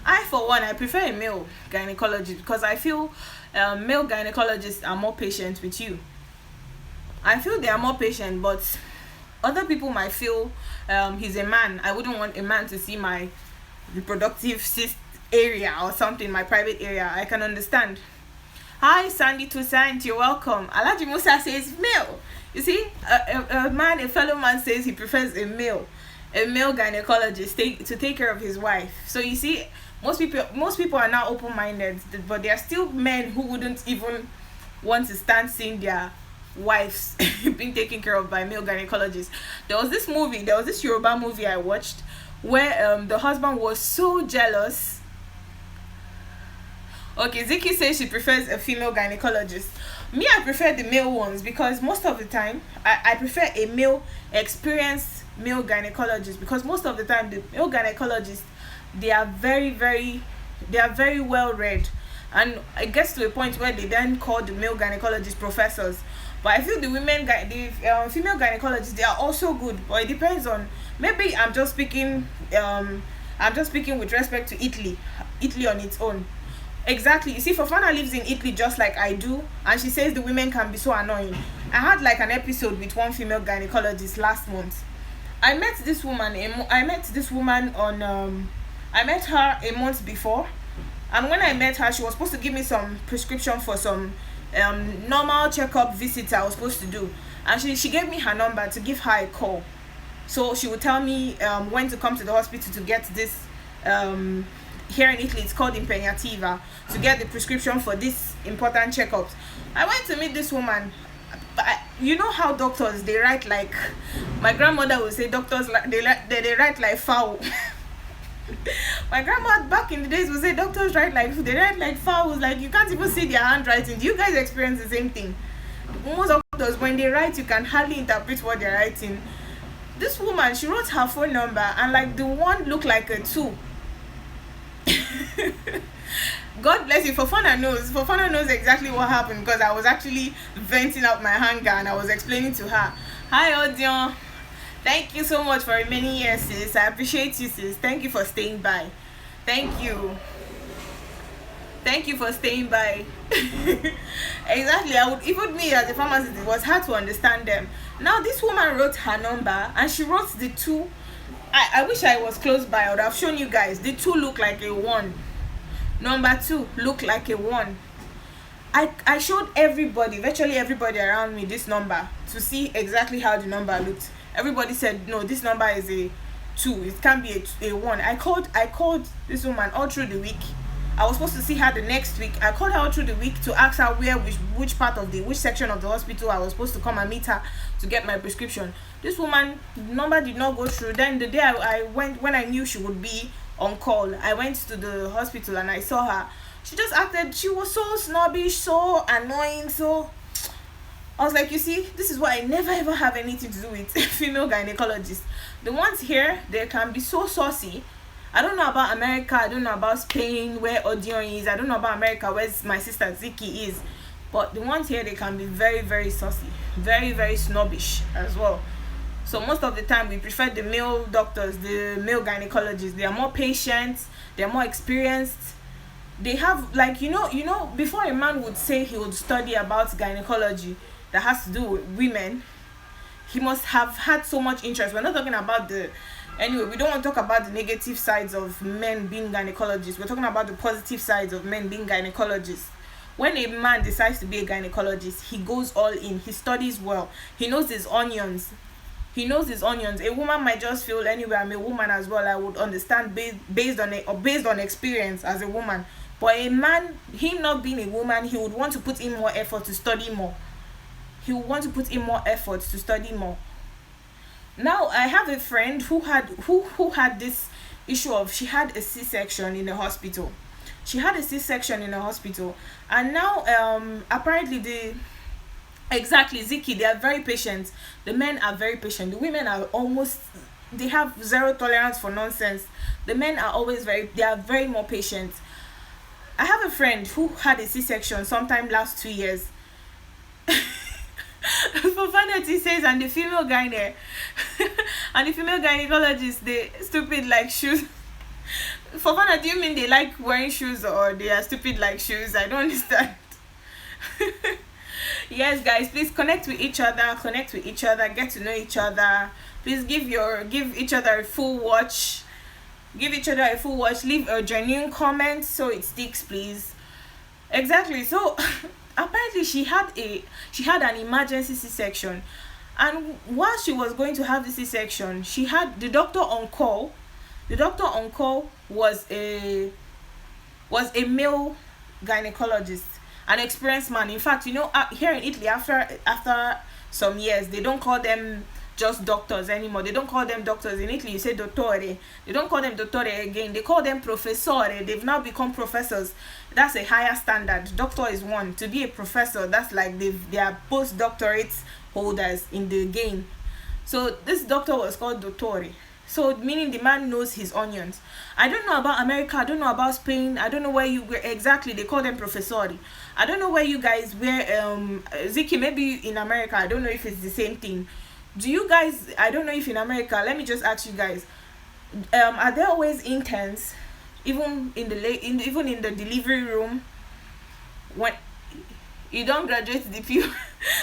I, for one, I prefer a male gynecologist because I feel male gynecologists are more patient with you. I feel they are more patient, but other people might feel he's a man. I wouldn't want a man to see my reproductive area or something, my private area. I can understand. Hi, Sandy Toussaint, you're welcome. Alhaji Musa says male. You see, a fellow man says he prefers a male gynecologist to take care of his wife. So you see, most people are now open-minded, but there are still men who wouldn't even want to stand seeing their wives being taken care of by male gynecologists. There was this Yoruba movie I watched where the husband was so jealous. Okay, Ziki says she prefers a female gynecologist. Me, I prefer the male ones because most of the time I prefer a male experienced male gynecologist, because most of the time the male gynecologists, they are very well read, and it gets to a point where they then call the male gynecologist professors. But I feel the female gynecologists, they are also good, but it depends on, maybe I'm just speaking with respect to Italy on its own. Exactly. You see, Fofana lives in Italy just like I do, and she says the women can be so annoying. I had like an episode with one female gynecologist last month. I met this woman. I met this woman on. I met her a month before, and when I met her, she was supposed to give me some prescription for some normal checkup visits I was supposed to do, and she gave me her number to give her a call, so she would tell me when to come to the hospital to get this here in Italy it's called impegnativa, to get the prescription for this important checkups. I went to meet this woman. You know how doctors, they write like, my grandmother would say doctors like they write like foul. My grandma back in the days would say doctors they write like fouls, like you can't even see their handwriting. Do you guys experience the same thing? Most doctors, when they write, you can hardly interpret what they're writing. This woman, she wrote her phone number, and like the one looked like a 2. God bless you. Fofana knows. Fofana knows exactly what happened, because I was actually venting out my anger and I was explaining to her. Hi, Odion. Thank you so much for many years, sis. I appreciate you, sis. Thank you for staying by. Thank you. Thank you for staying by. Exactly. Even me as a pharmacist, it was hard to understand them. Now, this woman wrote her number, and she wrote the 2. I wish I was close by. I would have shown you guys. The 2 look like a 1. Number 2 look like a 1. I showed everybody, virtually everybody around me, this number to see exactly how the number looked. Everybody said, no, this number is a 2. It can't be a 1. I called this woman all through the week. I was supposed to see her the next week. I called her all through the week to ask her which section of the hospital I was supposed to come and meet her to get my prescription. This woman, the number did not go through. Then the day I went, when I knew she would be on call, I went to the hospital and I saw her. She just acted, she was so snobbish, so annoying, so... I was like, you see, this is why I never ever have anything to do with female gynecologists. The ones here, they can be so saucy. I don't know about America, I don't know about Spain, where Odion is, I don't know about America, where my sister Ziki is. But the ones here, they can be very, very saucy. Very, very snobbish as well. So most of the time, we prefer the male doctors, the male gynecologists. They are more patient, they are more experienced. They have, like, you know, before a man would say he would study about gynecology that has to do with women, he must have had so much interest. We're not talking about anyway, we don't want to talk about the negative sides of men being gynecologists. We're talking about the positive sides of men being gynecologists. When a man decides to be a gynecologist, he goes all in. He studies well. He knows his onions. A woman might just feel, anyway, I'm a woman as well, I would understand based on experience as a woman. But a man, him not being a woman, he would want to put in more effort to study more. Now, I have a friend who had this issue of, she had a C-section in the hospital. And now apparently exactly, Ziki, they are very patient. The men are very patient. The women are they have zero tolerance for nonsense. The men are they are very more patient. I have a friend who had a C-section sometime last 2 years. For vanity says, and the female gynecologist, they stupid like shoes. For fun, do you mean they like wearing shoes, or they are stupid like shoes? I don't understand. Yes, guys, please connect with each other, get to know each other. Please give each other a full watch. Leave a genuine comment so it sticks, please. Exactly. So apparently she had an emergency C-section, and while she was going to have the C-section, she had the doctor on call. The doctor on call was a male gynecologist, an experienced man. In fact, here in Italy, after some years, they don't call them just doctors anymore. They don't call them doctors. In Italy, you say dottore. They don't call them dottore again. They call them professore. They've now become professors. That's a higher standard. Doctor is one. To be a professor, that's like they are postdoctorate holders in the game. So this doctor was called dottore. So meaning the man knows his onions. I don't know about America. I don't know about Spain. I don't know where exactly. They call them professori. I don't know where you guys Ziki, maybe in America. I don't know if it's the same thing. Do you guys? I don't know if in America. Let me just ask you guys. Are there always interns even in the even in the delivery room, when you don't graduate the PU.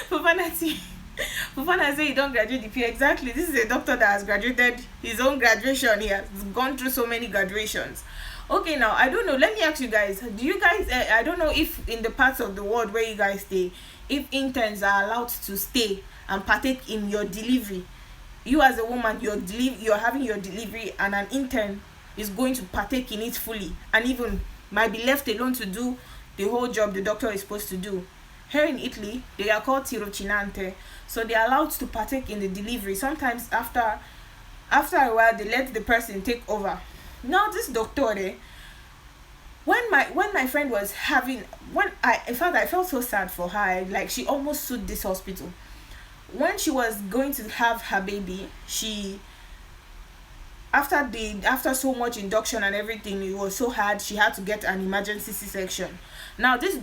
Fofana say you don't graduate the PU. Exactly. This is a doctor that has graduated his own graduation. He has gone through so many graduations. Okay, now I don't know. Let me ask you guys. Do you guys? I don't know if in the parts of the world where you guys stay, if interns are allowed to stay and partake in your delivery. You as a woman, you're having your delivery, and an intern is going to partake in it fully, and even might be left alone to do the whole job the doctor is supposed to do. Here in Italy, they are called tirocinante, so they are allowed to partake in the delivery. Sometimes after a while, they let the person take over. Now this doctor, when my friend was having, in fact I felt so sad for her. Like, she almost sued this hospital. When she was going to have her baby, she after so much induction and everything, it was so hard, she had to get an emergency C-section. Now this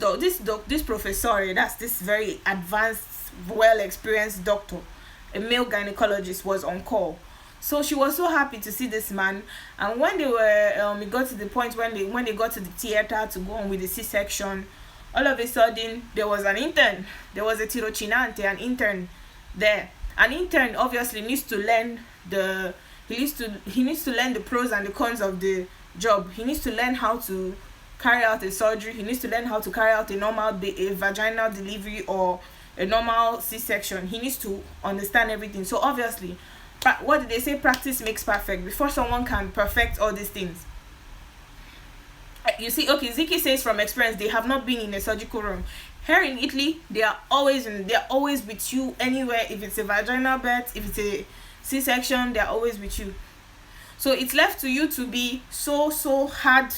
professor, that's this very advanced, well experienced doctor, a male gynecologist, was on call. So she was so happy to see this man, and when they were it got to the point when they got to the theater to go on with the C-section, all of a sudden there was an intern. There was a tirocinante, an intern there. An intern obviously needs to learn he needs to learn the pros and the cons of the job. He needs to learn how to carry out a surgery. He needs to learn how to carry out a normal a vaginal delivery or a normal C-section. He needs to understand everything. So obviously, what did they say? Practice makes perfect. Before someone can perfect all these things, you see. Okay, Ziki says from experience they have not been in a surgical room. Here in Italy, they are always with you anywhere. If it's a vaginal birth, if it's a C-section, they're always with you. So it's left to you to be so hard.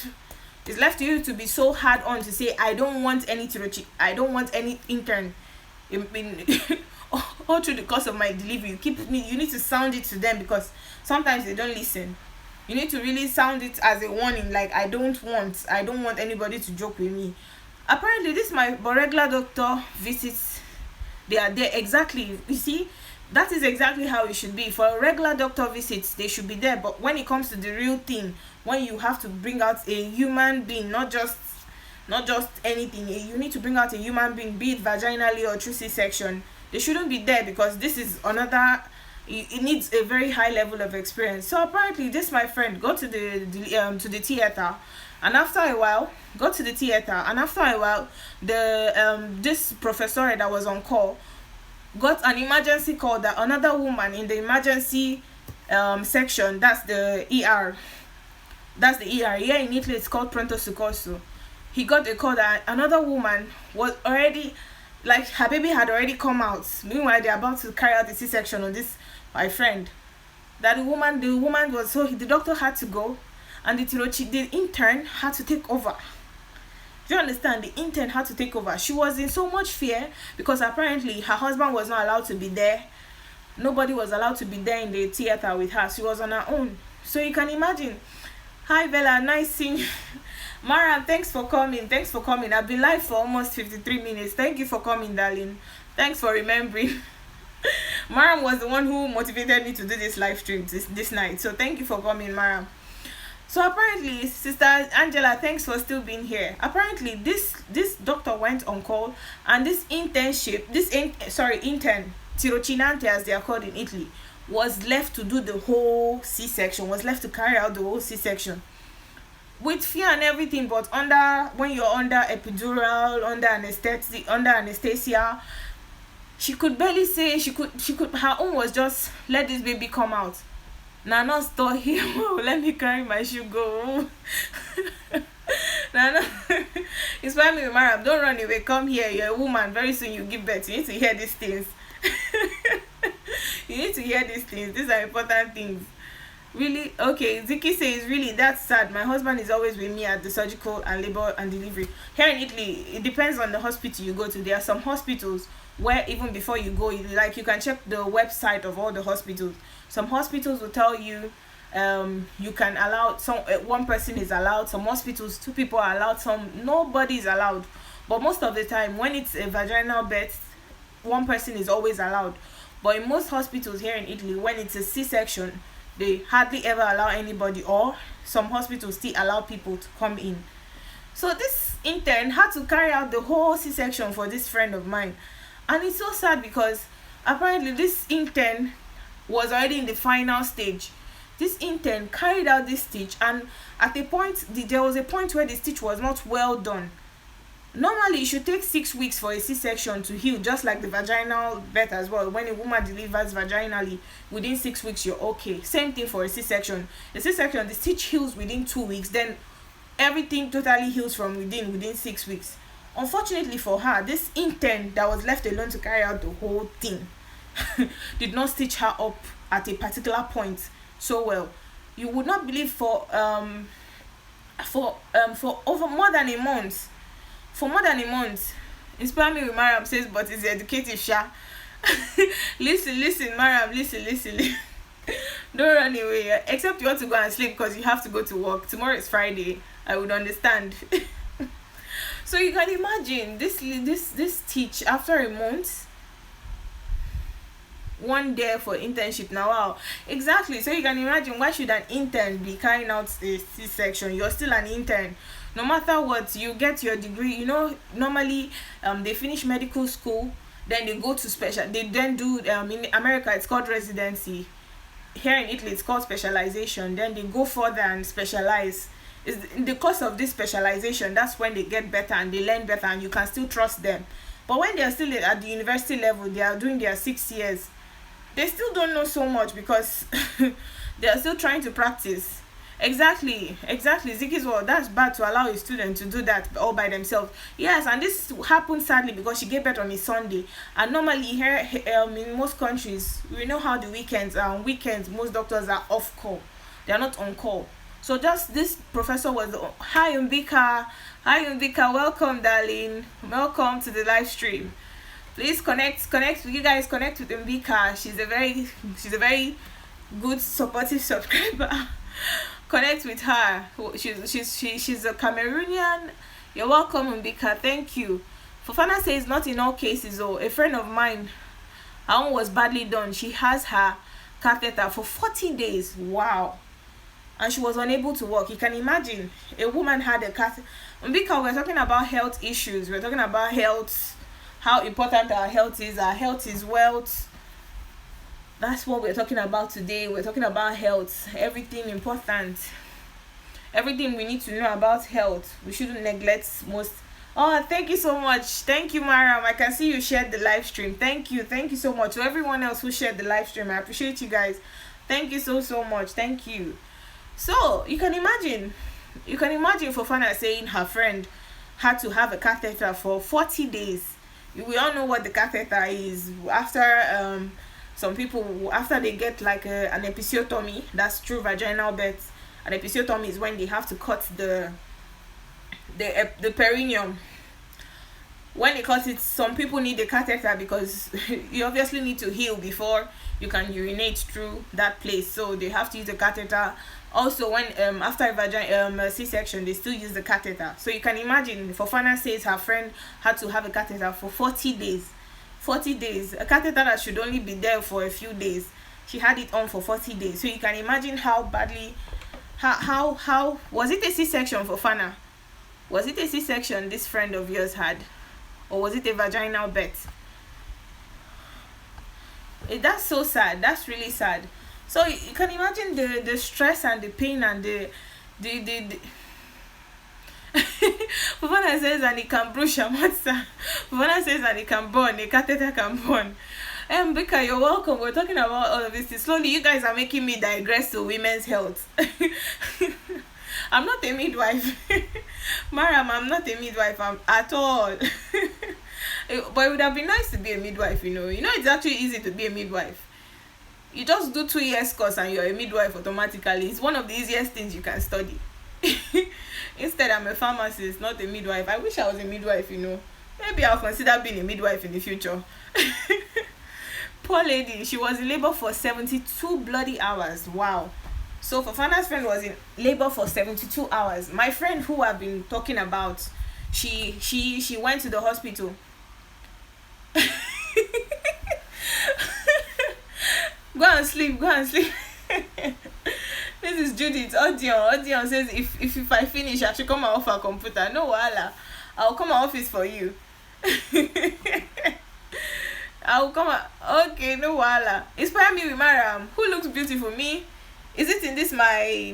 It's left to you to be so hard on to say, I don't want any intern in all through the course of my delivery. You need to sound it to them, because sometimes they don't listen. You need to really sound it as a warning, like, I don't want anybody to joke with me. Apparently this my regular doctor visits, they are there. Exactly. You see, that is exactly how it should be. For a regular doctor visits, they should be there. But when it comes to the real thing, when you have to bring out a human being, not just anything, you need to bring out a human being, be it vaginally or through C-section, they shouldn't be there, because this is another, it needs a very high level of experience. So apparently this my friend got to the theater, and after a while this professor that was on call got an emergency call that another woman in the emergency section, that's the ER. Here in Italy it's called pronto soccorso. He got a call that another woman was already, like, her baby had already come out. Meanwhile, they're about to carry out the C-section on this my friend. That the woman was, so the doctor had to go, and the intern had to take over. Do you understand? The intern had to take over. She was in so much fear, because apparently her husband was not allowed to be there. Nobody was allowed to be there in the theater with her. She was on her own. So you can imagine. Hi Bella, nice seeing you. Mara, thanks for coming. I've been live for almost 53 minutes. Thank you for coming, darling. Thanks for remembering. Maram was the one who motivated me to do this live stream this night. So thank you for coming, Maram. So apparently, Sister Angela, thanks for still being here. Apparently, this doctor went on call, and this intern, tirocinante as they are called in Italy, was left to do the whole C-section, was left to carry out the whole C-section. With fear and everything, but when you're under epidural, under anesthesia, she could barely say, her own was just, let this baby come out. Nana, stop here. Let me carry my shoe go. Nana, inspire me, Maram. Don't run away. Come here. You're a woman. Very soon you give birth. You need to hear these things. These are important things. Really? Okay. Ziki says, really, that's sad. My husband is always with me at the surgical and labor and delivery. Here in Italy, it depends on the hospital you go to. There are some hospitals where even before you go, you can check the website of all the hospitals. Some hospitals will tell you you can allow one person is allowed. Some hospitals 2 people are allowed. Some nobody is allowed. But most of the time, when it's a vaginal birth, 1 person is always allowed. But in most hospitals here in Italy, when it's a C-section, they hardly ever allow anybody, or some hospitals still allow people to come in. So this intern had to carry out the whole C-section for this friend of mine. And it's so sad because apparently this intern was already in the final stage. This intern carried out this stitch, and at a point, there was a point where the stitch was not well done. Normally, it should take 6 weeks for a C-section to heal, just like the vaginal birth as well. When a woman delivers vaginally, within 6 weeks, you're okay. Same thing for a C-section. A C-section, the stitch heals within 2 weeks, then everything totally heals from within 6 weeks. Unfortunately for her, this intern that was left alone to carry out the whole thing did not stitch her up at a particular point so well. You would not believe for over more than a month. For more than a month, Inspire Me with Mariam says, but it's educative, sha. listen, Mariam, listen. Don't run away, except you want to go and sleep because you have to go to work. Tomorrow is Friday. I would understand. So you can imagine this teach after a month. One day for internship now. Wow, exactly. So you can imagine, why should an intern be carrying out a C-section? You're still an intern. No matter what, you get your degree. You know, normally they finish medical school, then they go to special. They then do in America it's called residency. Here in Italy it's called specialization. Then they go further and specialize. Is in the course of this specialization, that's when they get better and they learn better, and you can still trust them. But when they are still at the university level, they are doing their 6 years. They still don't know so much because they are still trying to practice. Exactly. Ziki's well, that's bad to allow a student to do that all by themselves. Yes, and this happened sadly because she gave birth on a Sunday. And normally here in most countries, we know how the weekends most doctors are off call. They are not on call. So just this professor was, hi Umbika, welcome darling, welcome to the live stream. Please connect with you guys. Connect with Umbika. She's a very good supportive subscriber. Connect with her. She's a Cameroonian. You're welcome, Umbika. Thank you. Fofana says not in all cases. Oh, a friend of mine, her own was badly done. She has her catheter for 40 days. Wow. And she was unable to walk. You can imagine, a woman had a catheter. Umbika, we're talking about health issues. We're talking about health, how important our health is. Our health is wealth. That's what we're talking about today. We're talking about health. Everything important. Everything we need to know about health. We shouldn't neglect most. Oh, thank you so much. Thank you, Mariam. I can see you shared the live stream. Thank you so much. To everyone else who shared the live stream, I appreciate you guys. Thank you so much. Thank you. So you can imagine Fofana saying her friend had to have a catheter for 40 days. We all know what the catheter is. After some people, after they get like an episiotomy, that's true vaginal birth. An episiotomy is when they have to cut the perineum. When they cut it, some people need a catheter because you obviously need to heal before you can urinate through that place. So they have to use a catheter. Also, when after a C-section, they still use the catheter. So you can imagine, Fofana says her friend had to have a catheter for 40 days. 40 days. A catheter that should only be there for a few days. She had it on for 40 days. So you can imagine how badly, how was it a C-section, Fofana? Was it a C-section this friend of yours had? Or was it a vaginal birth? That's so sad. That's really sad. So you can imagine the stress and the pain and the Fofana says, and it can bruise Shamasa. Fofana says, and it can burn. A catheter can burn. Bika, you're welcome. We're talking about all of this. Slowly, you guys are making me digress to women's health. I'm not a midwife. Mariam, I'm not a midwife at all. But it would have been nice to be a midwife, you know. You know, it's actually easy to be a midwife. You just do 2 years course and you're a midwife automatically. It's one of the easiest things you can study. Instead, I'm a pharmacist, not a midwife. I wish I was a midwife, you know. Maybe I'll consider being a midwife in the future. Poor lady, she was in labor for 72 bloody hours. Wow. So Fofana's friend was in labor for 72 hours. My friend who I've been talking about, she went to the hospital. Go and sleep. This is Judith. Audion says if I finish, I should come and offer a computer. No wala. I'll come to office for you. I'll come. Okay, no wala. Inspire me with Mariam. Who looks beautiful? Me? Is it in this my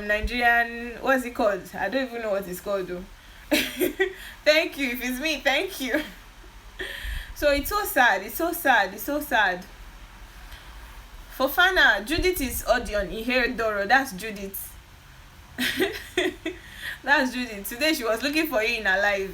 Nigerian? What's it called? I don't even know what it's called though. Thank you. If it's me, thank you. So it's so sad. It's so sad. It's so sad. Fofana, Judith is Audion. Iheredoro. That's Judith. That's Judith. Today she was looking for you in her life.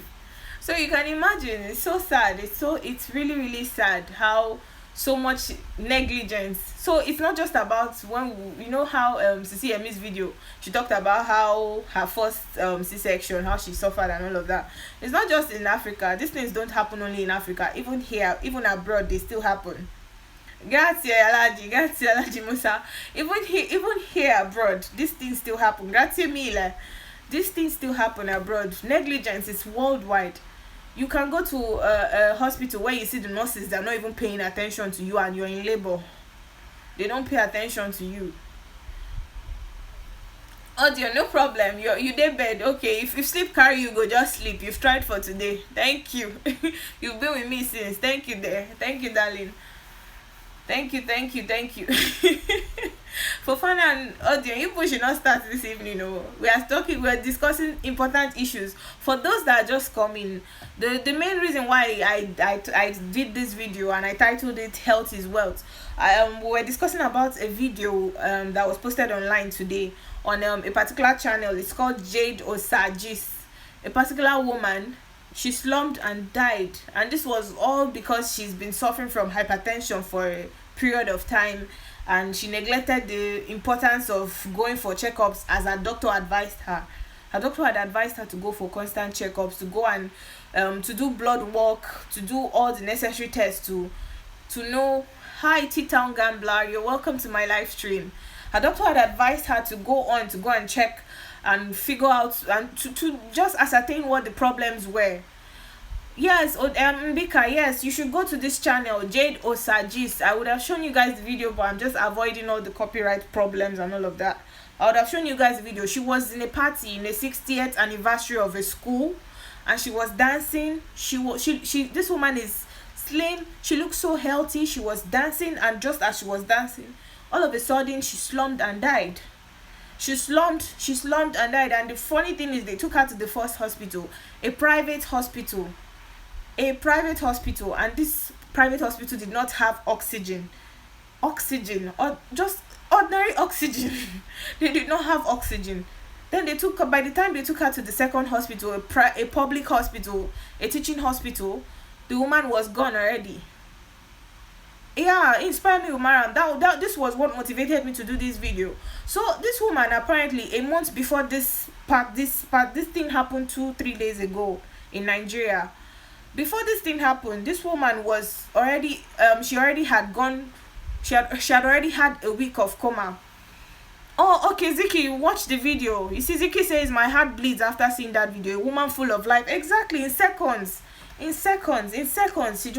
So you can imagine, it's so sad. It's really, really sad how so much negligence. So it's not just about when you know how Cecilia Emi's video, she talked about how her first C-section, how she suffered and all of that. It's not just in Africa. These things don't happen only in Africa. Even here, even abroad, they still happen. Grazie Alaji Musa. Even here abroad, these things still happen. Grazie mille. These things still happen abroad. Negligence is worldwide. You can go to a hospital where you see the nurses, they're not even paying attention to you and you're in labor. They don't pay attention to you. Audio, no problem. You dey bed. Okay, if sleep carry you, go just sleep. You've tried for today. Thank you. You've been with me since. Thank you there. Thank you, darling. Thank you. For fun and audio, you should not start this evening. No, we're discussing important issues. For those that are just coming, the main reason why I did this video and I titled it "Health is Wealth." We were discussing about a video that was posted online today on a particular channel. It's called Jade Osagis. A particular woman, she slumped and died, and this was all because she's been suffering from hypertension for a period of time, and she neglected the importance of going for checkups as her doctor advised her. Her doctor had advised her to go for constant checkups, to go and to do blood work, to do all the necessary tests to know. Hi T-Town Gambler, you're welcome to my live stream. Her doctor had advised her to go and check and figure out and to just ascertain what the problems were. Yes, Mbika, yes, you should go to this channel, Jade Osagis. I would have shown you guys the video, but I'm just avoiding all the copyright problems and all of that. I would have shown you guys the video. She was in a party in the 60th anniversary of a school, and she was dancing. This woman is slim. She looks so healthy. She was dancing, and just as she was dancing, all of a sudden she slumped and died. She slumped and died. And the funny thing is, they took her to the first hospital, a private hospital, and this private hospital did not have oxygen, or just ordinary oxygen. They did not have oxygen. Then by the time they took her to the second hospital, a public hospital, a teaching hospital, the woman was gone already. Yeah, inspire me, Umaran. This was what motivated me to do this video. So this woman, apparently a month before this thing happened 2-3 days ago in Nigeria. Before this thing happened, this woman was already she had already had a week of coma. Oh, okay, Ziki, watch the video. You see, Ziki says my heart bleeds after seeing that video. A woman full of life. Exactly, in seconds, she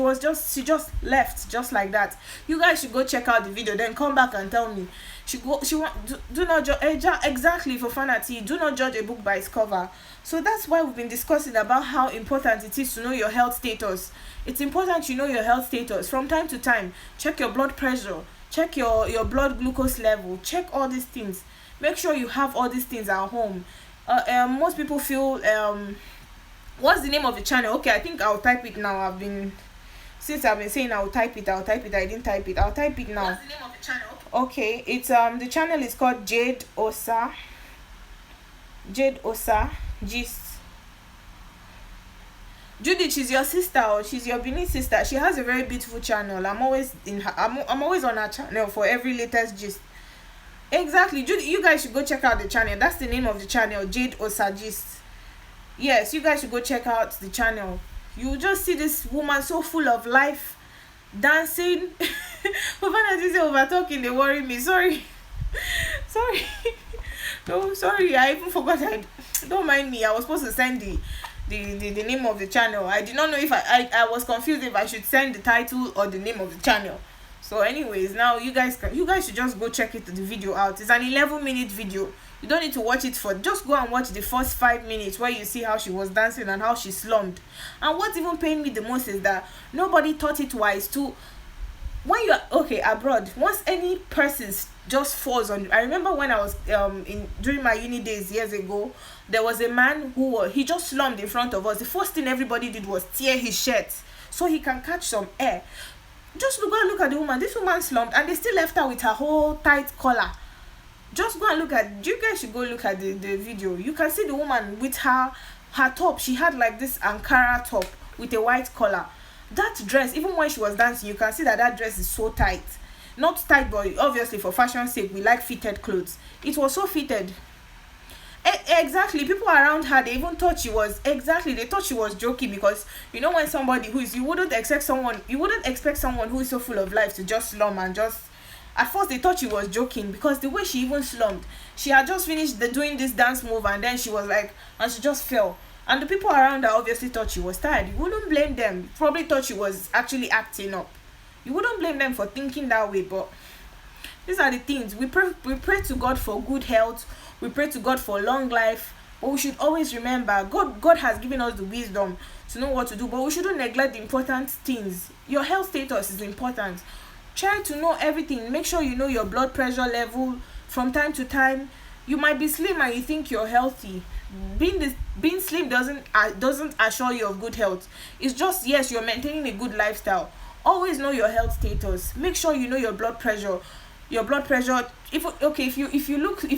just left just like that. You guys should go check out the video, then come back and tell me. Do not judge. Exactly, for fanati, do not judge a book by its cover. So that's why we've been discussing about how important it is to know your health status. It's important you know your health status from time to time. Check your blood pressure, check your blood glucose level, check all these things. Make sure you have all these things at home. Most people feel what's the name of the channel? Okay, I think I'll type it now. I've been saying I'll type it. I didn't type it. I'll type it now. What's the name of the channel? Okay, it's the channel is called Jade Osa Gist. Judith, she's your sister, or she's your Benin sister. She has a very beautiful channel. I'm always on her channel for every latest gist. Exactly, Judith, you guys should go check out the channel. That's the name of the channel, Jade Osa Gist. Yes, you guys should go check out the channel. You just see this woman so full of life, dancing. Over talking, they worry me. Sorry. No, sorry, I even forgot. Don't mind me. I was supposed to send the name of the channel. I did not know if I was confused if I should send the title or the name of the channel. So anyways, now you guys should just go check the video out. It's an 11-minute video. You don't need to watch it for, just go and watch the first 5 minutes where you see how she was dancing and how she slumped. And what even pained me the most is that nobody thought it wise to, when you're okay abroad, once any person just falls on you. I remember when I was in during my uni days years ago, there was a man who he just slumped in front of us. The first thing everybody did was tear his shirt so he can catch some air. Just look at the woman. This woman slumped and they still left her with her whole tight collar. Just go and look at, you guys should go look at the video. You can see the woman with her top. She had like this Ankara top with a white collar. That dress, even when she was dancing, you can see that dress is so tight. Not tight, but obviously for fashion's sake, we like fitted clothes. It was so fitted. Exactly. People around her, they even thought she was, they thought she was joking, because you know when somebody who is, you wouldn't expect someone who is so full of life to just slump and just, at first they thought she was joking, because the way she even slumped, she had just finished doing this dance move and then she was like, and she just fell. And the people around her obviously thought she was tired. You wouldn't blame them. Probably thought she was actually acting up. You wouldn't blame them for thinking that way, but these are the things. We pray to God for good health. We pray to God for long life. But we should always remember, God has given us the wisdom to know what to do. But we shouldn't neglect the important things. Your health status is important. Try to know everything. Make sure you know your blood pressure level from time to time. You might be slim and you think you're healthy. Being slim doesn't assure you of good health. It's just, yes, you're maintaining a good lifestyle. Always know your health status. Make sure you know your blood pressure. If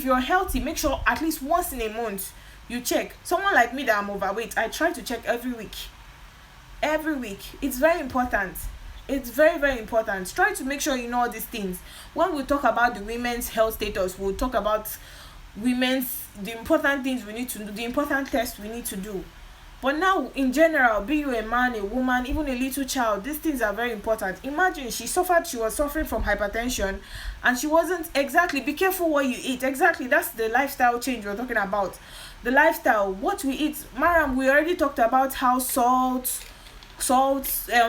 you're healthy, make sure at least once in a month you check. Someone like me that I'm overweight, I try to check every week. It's very important. It's very, very important. Try to make sure you know all these things. When we talk about the women's health status, we'll talk about the important things we need to do, the important tests we need to do. But now, in general, be you a man, a woman, even a little child, these things are very important. Imagine she was suffering from hypertension, and she wasn't exactly, be careful what you eat. Exactly, that's the lifestyle change we're talking about. The lifestyle, what we eat. Maram, we already talked about how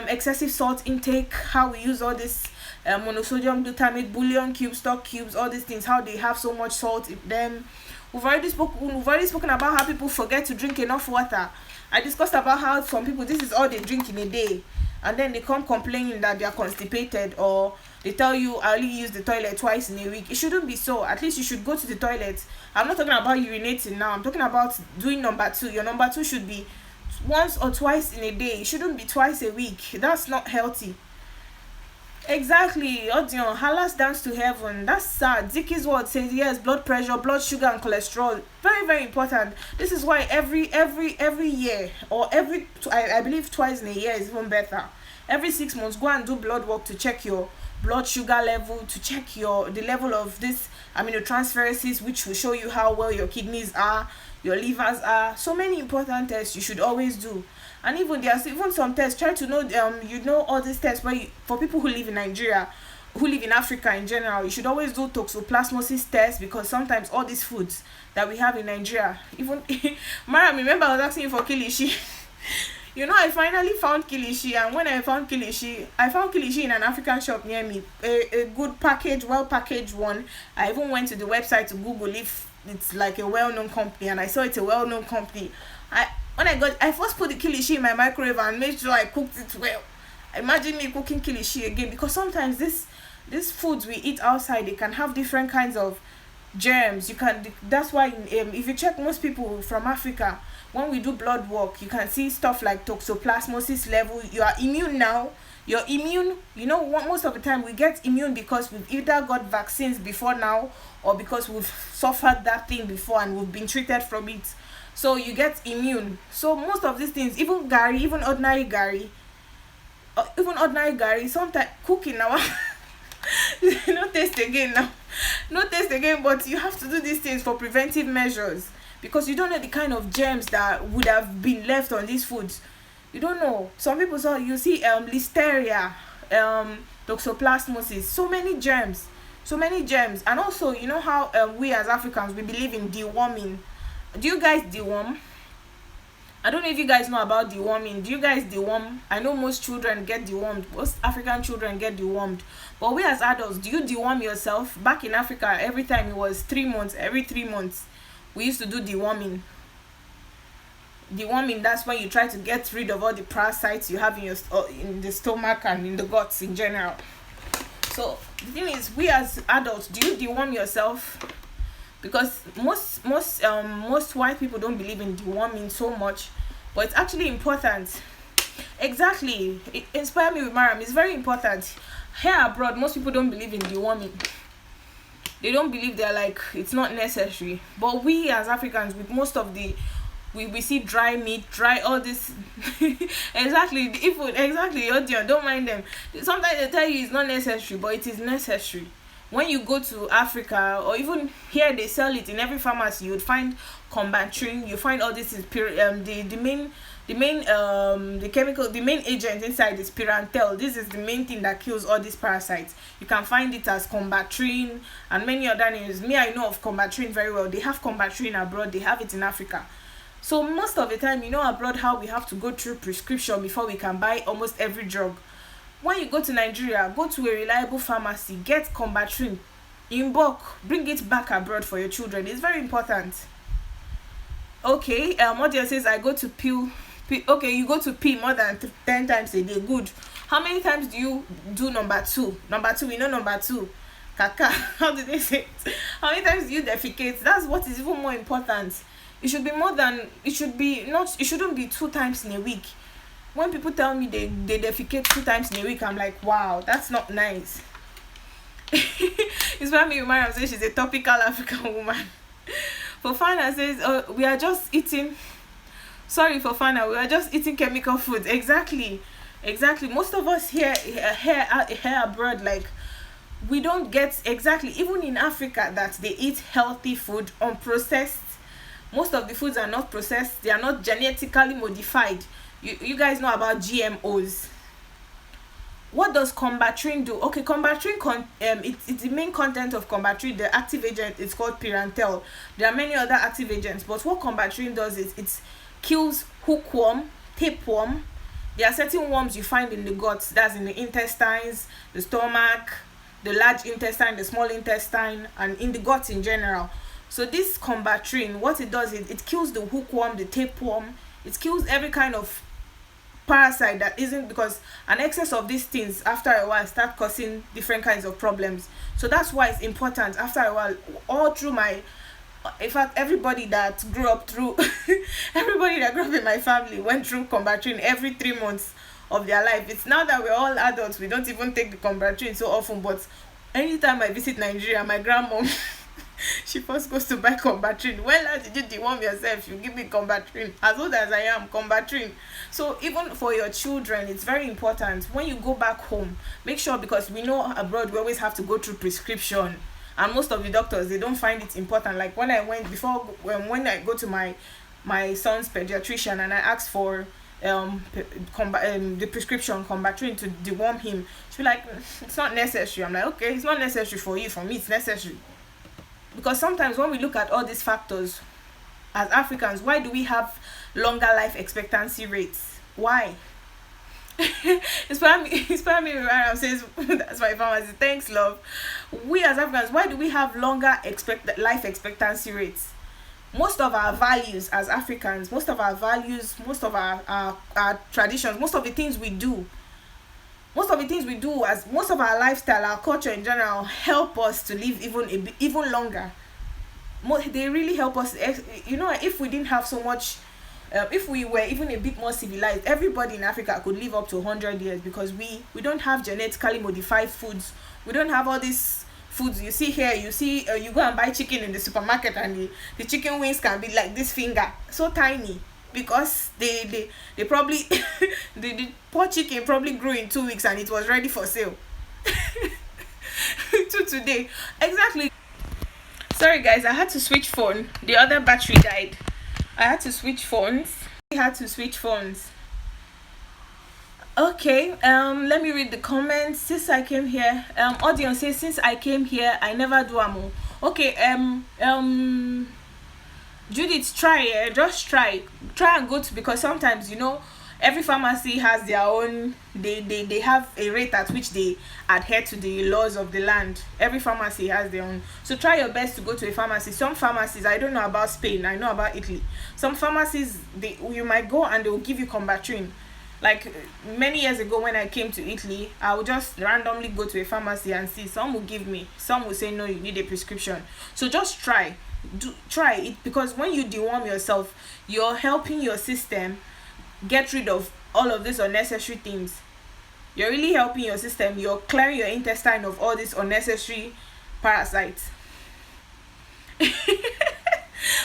excessive salt intake, how we use all this monosodium glutamate, bouillon cubes, stock cubes, all these things, how they have so much salt in them. We've already spoken about how people forget to drink enough water. I discussed about how some people, this is all they drink in a day, and then they come complaining that they are constipated, or they tell you I only use the toilet twice in a week. It shouldn't be so. At least you should go to the toilet. I'm not talking about urinating now. I'm talking about doing number 2. Your number 2 should be once or twice in a day. It shouldn't be twice a week. That's not healthy. Exactly. Odion, Halas dance to heaven. That's sad. Zicky's word says yes, blood pressure, blood sugar, and cholesterol. Very, very important. This is why every year, or I believe twice in a year is even better. Every 6 months, go and do blood work to check your blood sugar level, to check the level of this aminotransferases, which will show you how well your kidneys are, your livers are. So many important tests you should always do. And even there's even some tests. Try to know all these tests for people who live in Nigeria, who live in Africa in general. You should always do toxoplasmosis tests, because sometimes all these foods that we have in Nigeria, even Mara, remember I was asking you for kilishi. I finally found kilishi, and when I found kilishi in an African shop near me, a good package, well packaged one. I even went to the website to Google if it's like a well-known company, and I saw it's a well-known company. I first put the kilishi in my microwave and made sure I cooked it well. Imagine me cooking kilishi again, because sometimes these foods we eat outside, they can have different kinds of germs. That's why if you check most people from Africa, when we do blood work, you can see stuff like toxoplasmosis level. You are immune now. You're immune. Most of the time we get immune because we've either got vaccines before now, or because we've suffered that thing before and we've been treated from it. So you get immune. So most of these things, even gari, even ordinary gari, sometimes cooking now. No taste again now. No taste again, but you have to do these things for preventive measures, because you don't know the kind of germs that would have been left on these foods. You don't know. Some people you see listeria, toxoplasmosis, so many germs. And also, you know how we as Africans, we believe in deworming. Do you guys deworm? I don't know if you guys know about deworming. Do you guys deworm? I know most children get dewormed. Most African children get dewormed. But we as adults, do you deworm yourself? Back in Africa, every time it was 3 months, every 3 months, we used to do deworming. Deworming, that's when you try to get rid of all the parasites you have in the stomach and in the guts in general. So the thing is, we as adults, do you deworm yourself? Because most white people don't believe in deworming so much, but it's actually important. Exactly, it inspired me with Mariam. It's very important. Here abroad, most people don't believe in deworming. They don't believe, they're like, it's not necessary. But we as Africans, with most of the we see dry meat, dry all this. Exactly, exactly, audience, don't mind them. Sometimes they tell you it's not necessary, but it is necessary. When you go to Africa, or even here, they sell it in every pharmacy. You would find combatrin. You find all this is the main agent inside is Preventive. This is the main thing that kills all these parasites. You can find it as combatrin and many other names. Me, I know of combatrin very well. They have combatrin abroad. They have it in Africa. So most of the time, abroad, how we have to go through prescription before we can buy almost every drug. When you go to Nigeria, go to a reliable pharmacy, get combatrin in bulk, bring it back abroad for your children. It's very important. Okay, audience says I go to pee. Okay, you go to pee more than 10 times a day. Good. How many times do you do number two? Number two, number two. Kaka, how do they say it? How many times do you defecate? That's what is even more important. It should be more than, it shouldn't be 2 times in a week. When people tell me they defecate 2 times in a week, I'm like, wow, that's not nice. It's why me Mariam says she's a topical African woman. Fofana says, we are just eating. Sorry, Fofana, we are just eating chemical food. Exactly. Most of us here abroad, like, we don't get exactly, even in Africa, that they eat healthy food, unprocessed. Most of the foods are not processed. They are not genetically modified. You guys know about GMOs. What does combatrin do? Okay, combatrin, it's the main content of combatrin. The active agent is called Preventive. There are many other active agents, but what combatrin does is it kills hookworm, tapeworm. There are certain worms you find in the guts, that's in the intestines, the stomach, the large intestine, the small intestine, and in the guts in general. So this combatrin, what it does is it kills the hookworm, the tapeworm. It kills every kind of parasite that isn't, because an excess of these things after a while start causing different kinds of problems. So that's why it's important. After a while, all through my, in fact, everybody that grew up in my family went through combatrin every 3 months of their life. It's now that we're all adults, we don't even take the combatrin so often, but anytime I visit Nigeria, my grandmom she first goes to buy combatrin. When last did you deworm yourself? You give me combatrin. As old as I am, combatrin. So even for your children, it's very important. When you go back home, make sure, because we know abroad we always have to go through prescription, and most of the doctors, they don't find it important. Like when I go to my son's pediatrician and I asked for the prescription combatrin to deworm him, she'll be like, it's not necessary. I'm like, okay, it's not necessary for you. For me, it's necessary. Because sometimes when we look at all these factors as Africans, why do we have longer life expectancy rates? Why? Inspire me Mariam says, that's my pharmacy. Thanks, love. We as Africans, why do we have longer life expectancy rates? Most of our values as Africans, most of our traditions, most of the things we do, as most of our lifestyle, our culture in general, help us to live even longer. They really help us. If we didn't have so much, if we were even a bit more civilized, everybody in Africa could live up to 100 years, because we don't have genetically modified foods. We don't have all these foods you see here. You go and buy chicken in the supermarket, and the chicken wings can be like this finger, so tiny, because they probably the poor chicken probably grew in 2 weeks and it was ready for sale. To today, exactly. Sorry guys, I had to switch phone. The other battery died. I had to switch phones. Okay, let me read the comments. Since I came here, audience says, since I came here I never do amo. Okay, Judith, try, just try and go to, because sometimes, every pharmacy has their own, they have a rate at which they adhere to the laws of the land. Every pharmacy has their own, so try your best to go to a pharmacy. Some pharmacies, I don't know about Spain, I know about Italy, some pharmacies, you might go and they will give you combatrin. Like many years ago when I came to Italy, I would just randomly go to a pharmacy and see. Some will give me, some will say no, you need a prescription. So just try it, because when you deworm yourself, you're helping your system get rid of all of these unnecessary things. You're really helping your system. You're clearing your intestine of all these unnecessary parasites.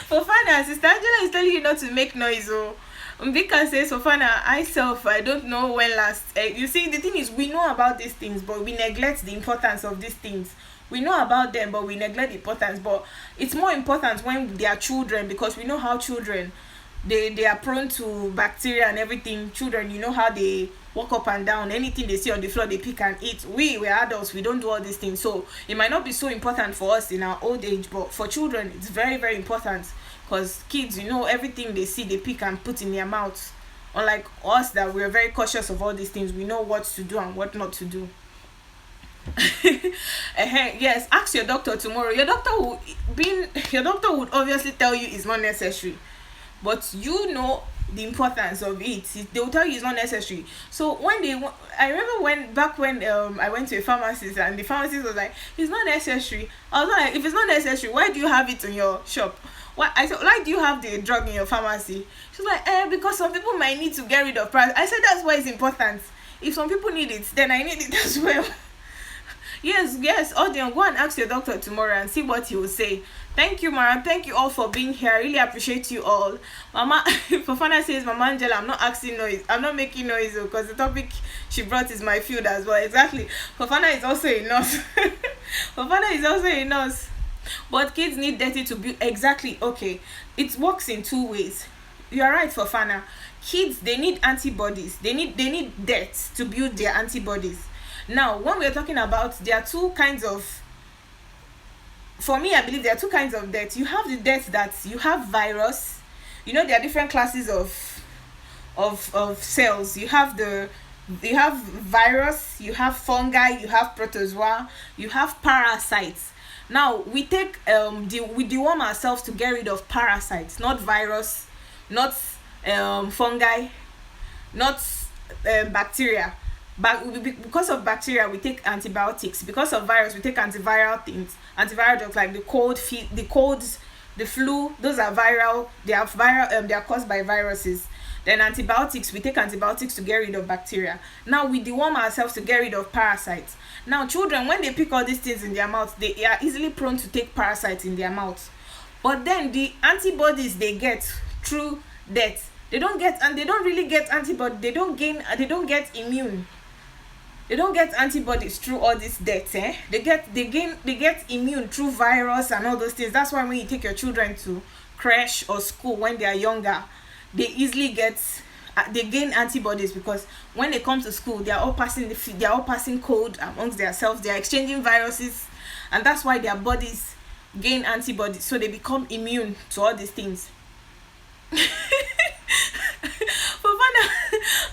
Fofana, Sister Angela is telling you not to make noise. Oh, Mbika says, Fofana, I don't know when last. You see, the thing is, we know about these things, but we neglect the importance of these things. We know about them, but we neglect the importance. But it's more important when they are children, because we know how children, they are prone to bacteria and everything. Children, you know how they walk up and down. Anything they see on the floor, they pick and eat. We're adults, we don't do all these things. So it might not be so important for us in our old age, but for children, it's very, very important. Because kids, everything they see, they pick and put in their mouths. Unlike us, that we're very cautious of all these things. We know what to do and what not to do. Yes, ask your doctor tomorrow. Your doctor would obviously tell you it's not necessary, but the importance of it. They will tell you it's not necessary. So I remember back when I went to a pharmacist, and the pharmacist was like, it's not necessary. I was like, if it's not necessary, why do you have it in your shop? I said, why do you have the drug in your pharmacy? She was like, because some people might need to get rid of price. I said, that's why it's important. If some people need it, then I need it as well. Yes, Odion, go and ask your doctor tomorrow and see what he will say. Thank you, Mara. Thank you all for being here. I really appreciate you all. Mama Fofana says, Mama Angela, I'm not asking noise. I'm not making noise, because the topic she brought is my field as well. Exactly. Fofana is also a nurse. Fofana is also a nurse. But kids need dirty to build. Exactly. Okay. It works in two ways. You are right, Fofana. Kids, they need antibodies. They need dirt to build their antibodies. Now, when we're talking about, there are two kinds of, for me, I believe there are two kinds of dirt. You have the dirt that you have virus. There are different classes of cells. You have virus, you have fungi, you have protozoa, you have parasites. Now we take we deworm ourselves to get rid of parasites, not virus, not fungi, not bacteria. Because of bacteria, we take antibiotics. Because of virus, we take antiviral things, antiviral drugs, like the colds, the flu. Those are viral. They are viral. They are caused by viruses. Then antibiotics, we take antibiotics to get rid of bacteria. Now we deworm ourselves to get rid of parasites. Now children, when they pick all these things in their mouth, they are easily prone to take parasites in their mouth. But then the antibodies they get through death, they don't really get antibody. They don't get immune. They don't get antibodies through all this death. They get immune through virus and all those things. That's why when you take your children to creche or school when they are younger, they easily they gain antibodies, because when they come to school, they are all passing code amongst themselves. They are exchanging viruses, and that's why their bodies gain antibodies, so they become immune to all these things.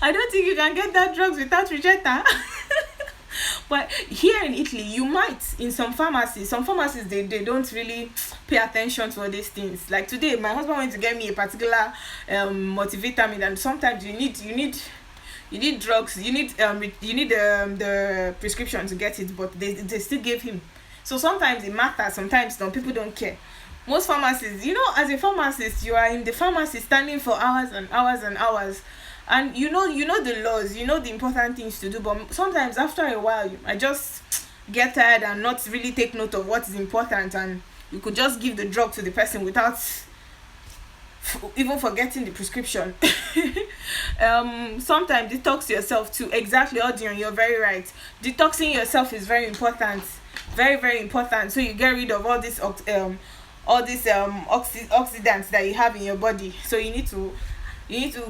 I don't think you can get that drugs without rejecta. But here in Italy, you might, in some pharmacies they don't really pay attention to all these things. Like today, my husband went to get me a particular multivitamin, and sometimes you need drugs, you need the prescription to get it, but they still give him. So sometimes it matters, sometimes some people don't care. Most pharmacies, as a pharmacist, you are in the pharmacy standing for hours and hours and hours, and you know the laws, the important things to do, but sometimes after a while I just get tired and not really take note of what is important, and you could just give the drug to the person without even forgetting the prescription. Sometimes detox yourself too. Exactly, Audion, you're very right. Detoxing yourself is very important, very, very important, so you get rid of all these oxidants that you have in your body. So you need to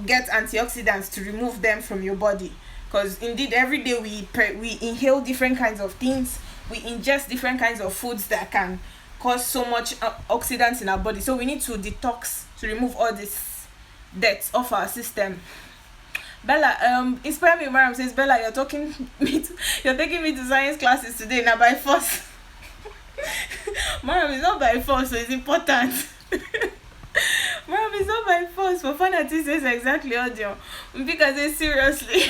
get antioxidants to remove them from your body, because indeed every day we inhale different kinds of things, we ingest different kinds of foods that can cause so much oxidants in our body. So we need to detox to remove all this debt off our system. Bella, Inspire Me Maram says, Bella, you're taking me to science classes today, now by force. Maram, is not by force, so it's important. Maram, is not by force. For Fanati says exactly audio. Because it's seriously.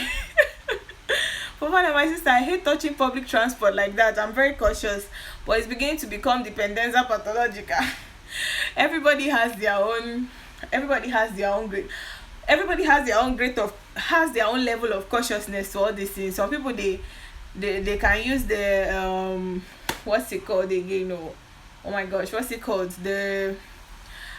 For fun, my sister, I hate touching public transport like that. I'm very cautious, but it's beginning to become dependenza pathologica. Everybody has their own grade. Everybody has their own level of cautiousness to all these things. Some people they can use the what's it called again? Oh my gosh, what's it called? The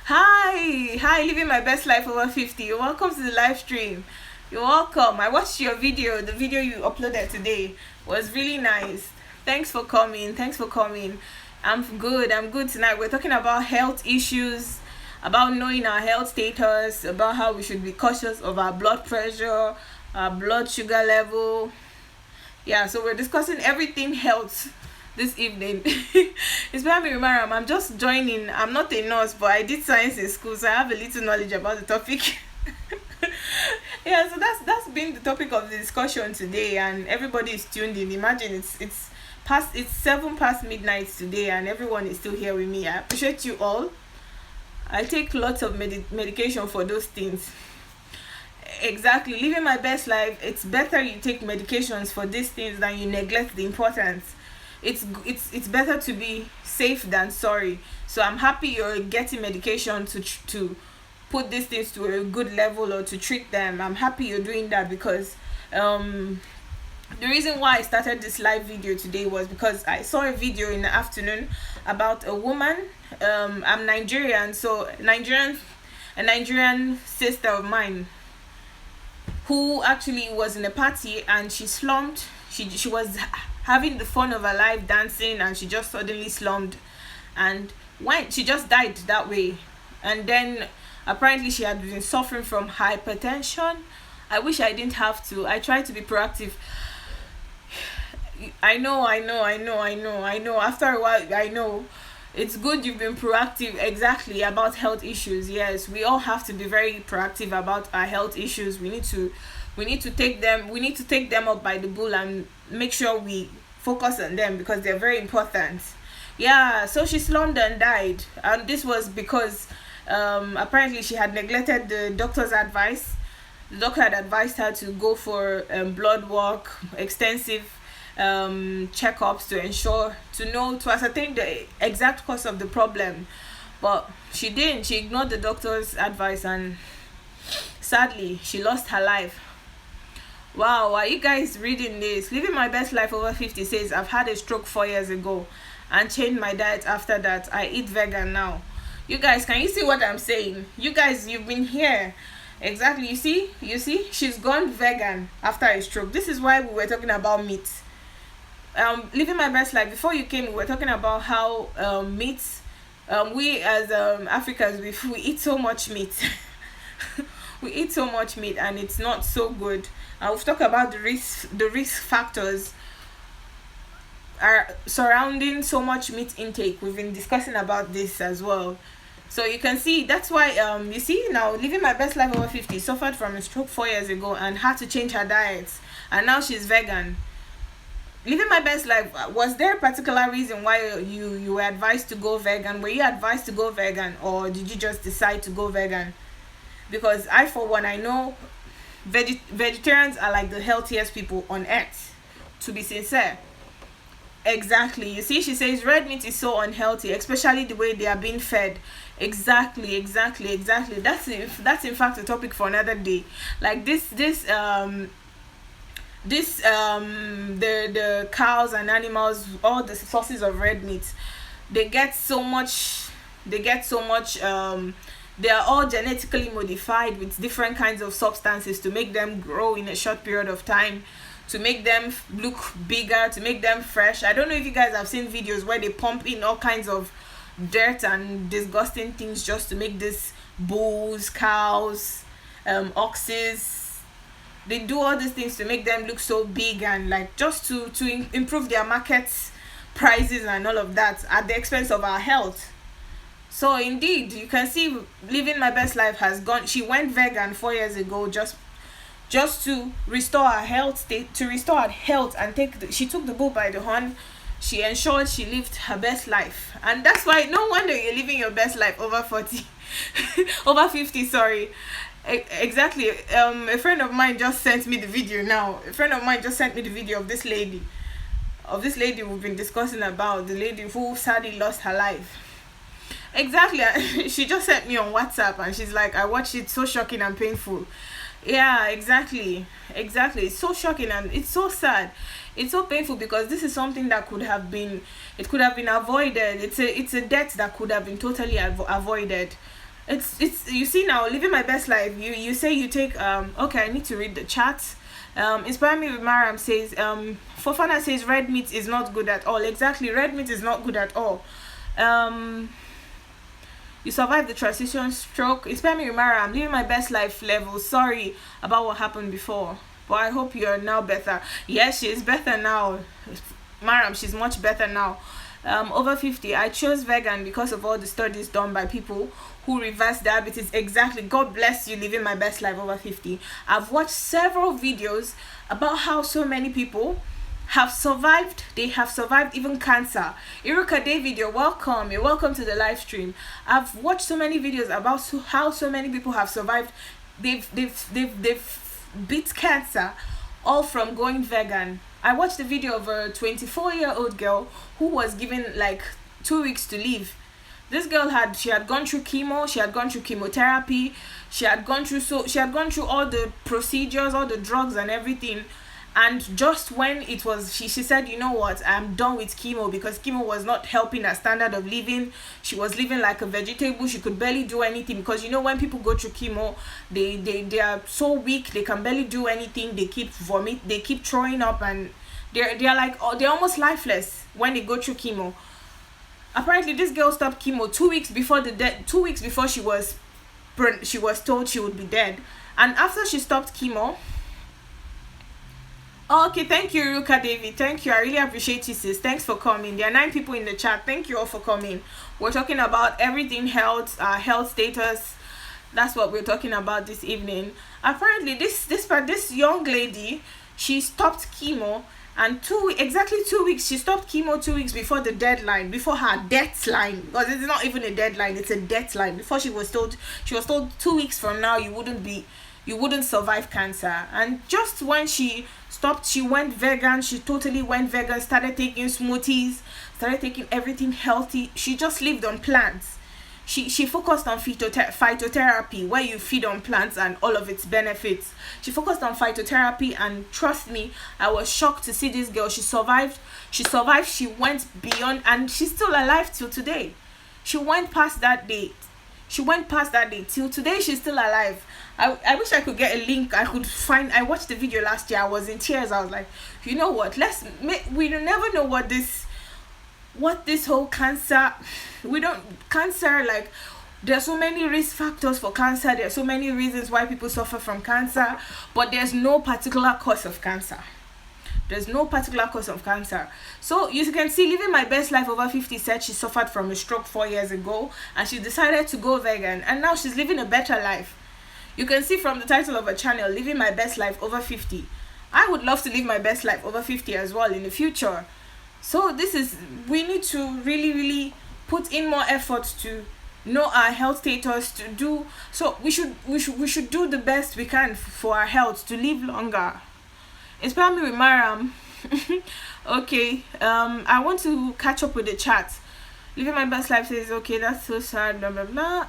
hi, living my best life over 50. You're welcome to the live stream. You're welcome. I watched your video. The video you uploaded today was really nice. Thanks for coming. I'm good tonight. We're talking about health issues, about knowing our health status, about how we should be cautious of our blood pressure, our blood sugar level. Yeah, so we're discussing everything health this evening. It's Baby Maram. I'm just joining. I'm not a nurse, but I did science in school, so I have a little knowledge about the topic. Yeah, so that's been the topic of the discussion today, and everybody is tuned in. Imagine it's 7 past midnight today, and everyone is still here with me. I appreciate you all. I take lots of medication for those things. Exactly, living my best life. It's better you take medications for these things than you neglect the importance. It's better to be safe than sorry. So I'm happy you're getting medication to put these things to a good level or to treat them. I'm happy you're doing that, because the reason why I started this live video today was because I saw a video in the afternoon about a woman. I'm Nigerian, so a Nigerian sister of mine who actually was in a party, and she slumped. She was having the fun of her life dancing, and she just suddenly slumped, and she just died that way. And then apparently she had been suffering from hypertension. I wish I didn't have to. I tried to be proactive. I know. After a while, I know. It's good you've been proactive, exactly, about health issues. Yes, we all have to be very proactive about our health issues. We need to take them up by the bull and make sure we focus on them, because they're very important. Yeah, so she slumped and died, and this was because apparently she had neglected the doctor's advice. The doctor had advised her to go for blood work, extensive checkups to ascertain the exact cause of the problem, but she didn't. She ignored the doctor's advice, and sadly she lost her life. Wow, are you guys reading this? Living my best life over 50 says, I've had a stroke 4 years ago and changed my diet after that. I eat vegan now. You guys, can you see what I'm saying? You guys, you've been here. Exactly. You see, she's gone vegan after a stroke. This is why we were talking about meat. Living my best life. Before you came, we were talking about how meat. We as Africans, we eat so much meat. We eat so much meat, and it's not so good. We've talked about the risk factors are surrounding so much meat intake. We've been discussing about this as well. So you can see that's why you see now, living my best life over 50, suffered from a stroke 4 years ago and had to change her diet, and now she's vegan. Living my best life, was there a particular reason why you were advised to go vegan? Were you advised to go vegan, or did you just decide to go vegan? Because I, for one, I know vegetarians are like the healthiest people on earth, to be sincere. Exactly. You see, she says red meat is so unhealthy, especially the way they are being fed. Exactly. That's in fact a topic for another day. Like the cows and animals, all the sources of red meat, they get so much they are all genetically modified with different kinds of substances to make them grow in a short period of time, to make them look bigger, to make them fresh. I don't know if you guys have seen videos where they pump in all kinds of dirt and disgusting things just to make this bulls, cows, oxes. They do all these things to make them look so big, and like just to improve their market prices and all of that at the expense of our health. So indeed, you can see living my best life has gone. She went vegan 4 years ago, just to restore her health, to restore her health, and she took the bull by the horn. She ensured she lived her best life, and that's why no wonder you're living your best life over 40, over 50. Sorry, exactly. A friend of mine just sent me the video now. A friend of mine just sent me the video of this lady, we've been discussing about, the lady who sadly lost her life. Exactly. She just sent me on WhatsApp and she's like, I watched it, so shocking and painful. Yeah, exactly. It's so shocking and it's so sad. It's so painful because this is something that could have been avoided. It's a death that could have been totally avoided. It's you see, now living my best life, you say you take okay, I need to read the chat. Inspire Me with Mariam says, Fofana says red meat is not good at all. Exactly, red meat is not good at all. You survived the transition stroke. Inspire Me with Mariam, I'm living my best life level. Sorry about what happened before, but I hope you're now better. Yes, she is better now. Mariam, she's much better now. Over 50, I chose vegan because of all the studies done by people who reverse diabetes. Exactly. God bless you, living my best life over 50. I've watched several videos about how so many people have survived. They have survived even cancer. Iruka David, you're welcome to the live stream. I've watched so many videos about how so many people have survived. They've beat cancer, all from going vegan. I watched the video of a 24-year-old girl who was given like 2 weeks to live. This girl had gone through chemo, she had gone through chemotherapy, she had gone through all the procedures, all the drugs and everything. And just when it was, she said, you know what, I'm done with chemo, because chemo was not helping her standard of living. She was living like a vegetable. She could barely do anything, because you know when people go through chemo, they are so weak, they can barely do anything. They keep they keep throwing up, and they're like, oh, they're almost lifeless when they go through chemo. Apparently this girl stopped chemo 2 weeks before 2 weeks before she was told she would be dead. And after she stopped chemo, oh, okay, thank you, Ruka David. Thank you. I really appreciate you, sis. Thanks for coming. There are 9 people in the chat. Thank you all for coming. We're talking about everything health, health status. That's what we're talking about this evening. Apparently, this young lady, she stopped chemo, and exactly 2 weeks. She stopped chemo 2 weeks before the deadline, before her deadline. Because it's not even a deadline; it's a deadline. Before she was told 2 weeks from now you wouldn't survive cancer. And just when she stopped, she went vegan. She totally went vegan, started taking smoothies, started taking everything healthy. She just lived on plants. She focused on phytotherapy, where you feed on plants and all of its benefits. She focused on phytotherapy, and trust me, I was shocked to see this girl. She survived. She went beyond, and she's still alive till today. She went past that date. Till today. She's still alive. I wish I could get a link. I watched the video last year. I was in tears. I was like, you know what, we don't never know what this whole cancer, like, there's so many risk factors for cancer. There's so many reasons why people suffer from cancer, but there's no particular cause of cancer. So you can see, living my best life over 50 said she suffered from a stroke 4 years ago, and she decided to go vegan, and now she's living a better life. You can see from the title of her channel, living my best life over 50. I would love to live my best life over 50 as well in the future. So we need to really, really put in more effort to know our health status, to do so. We should do the best we can for our health, to live longer. Inspire Me with Mariam. Okay, I want to catch up with the chat. Living my best life says, okay, that's so sad, blah blah blah.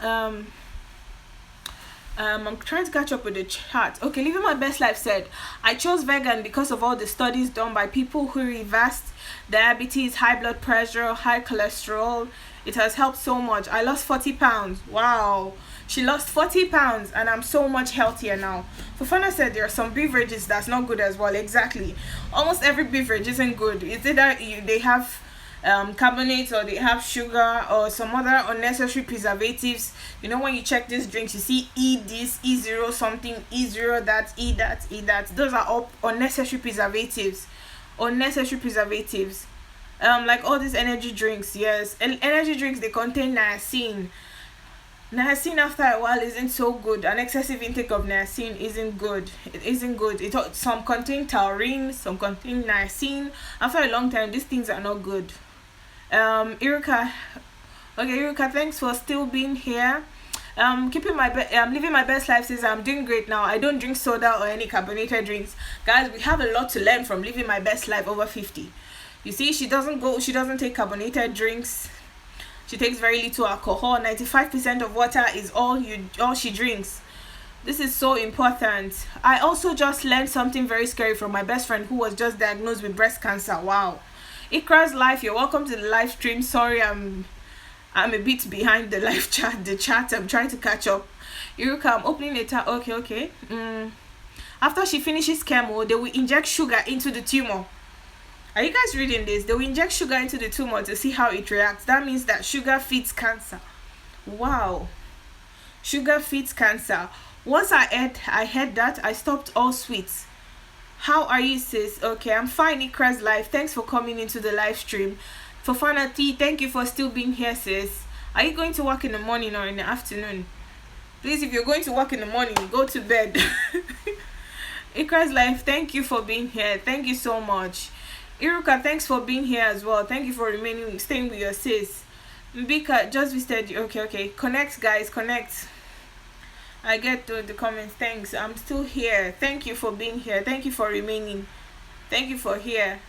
I'm trying to catch up with the chat. Okay, living my best life said, I chose vegan because of all the studies done by people who reversed diabetes, high blood pressure, high cholesterol. It has helped so much. I lost 40 pounds. Wow. She lost 40 pounds, and I'm so much healthier now. Fofana said there are some beverages that's not good as well. Exactly. Almost every beverage isn't good. It's either they have carbonates, or they have sugar, or some other unnecessary preservatives. You know, when you check these drinks, you see E this, E0 something, E0 that, E that. Those are all unnecessary preservatives. Like all these energy drinks. Yes, and energy drinks, they contain niacin. Niacin after a while isn't so good. An excessive intake of niacin isn't good. It isn't good. Some contain taurine, some contain niacin. After a long time, these things are not good. Irika, okay, Irika, thanks for still being here. I'm living my best life. Says I'm doing great now. I don't drink soda or any carbonated drinks. Guys, we have a lot to learn from living my best life over 50. You see, she doesn't take carbonated drinks. She takes very little alcohol. 95% of water is all she drinks. This is so important. I also just learned something very scary from my best friend who was just diagnosed with breast cancer. Wow. Ikra's life, you're welcome to the live stream. Sorry, I'm a bit behind the live chat. The chat, I'm trying to catch up. Iruka, I'm opening it up. Okay. After she finishes chemo, they will inject sugar into the tumor. Are you guys reading this? They will inject sugar into the tumor to see how it reacts. That means that sugar feeds cancer. Wow. Sugar feeds cancer. Once I heard that, I stopped all sweets. How are you, sis? Okay, I'm fine. Ikra's live. Thanks for coming into the live stream. Fofana T, thank you for still being here, sis. Are you going to work in the morning or in the afternoon? Please, if you're going to work in the morning, go to bed. Ikra's live, thank you for being here. Thank you so much. Iruka, thanks for being here as well. Thank you for staying with your sis. Mbika, just visited. Okay. Connect, guys, connect. I get to the comments. Thanks. I'm still here. Thank you for being here. Thank you for remaining. Thank you for here.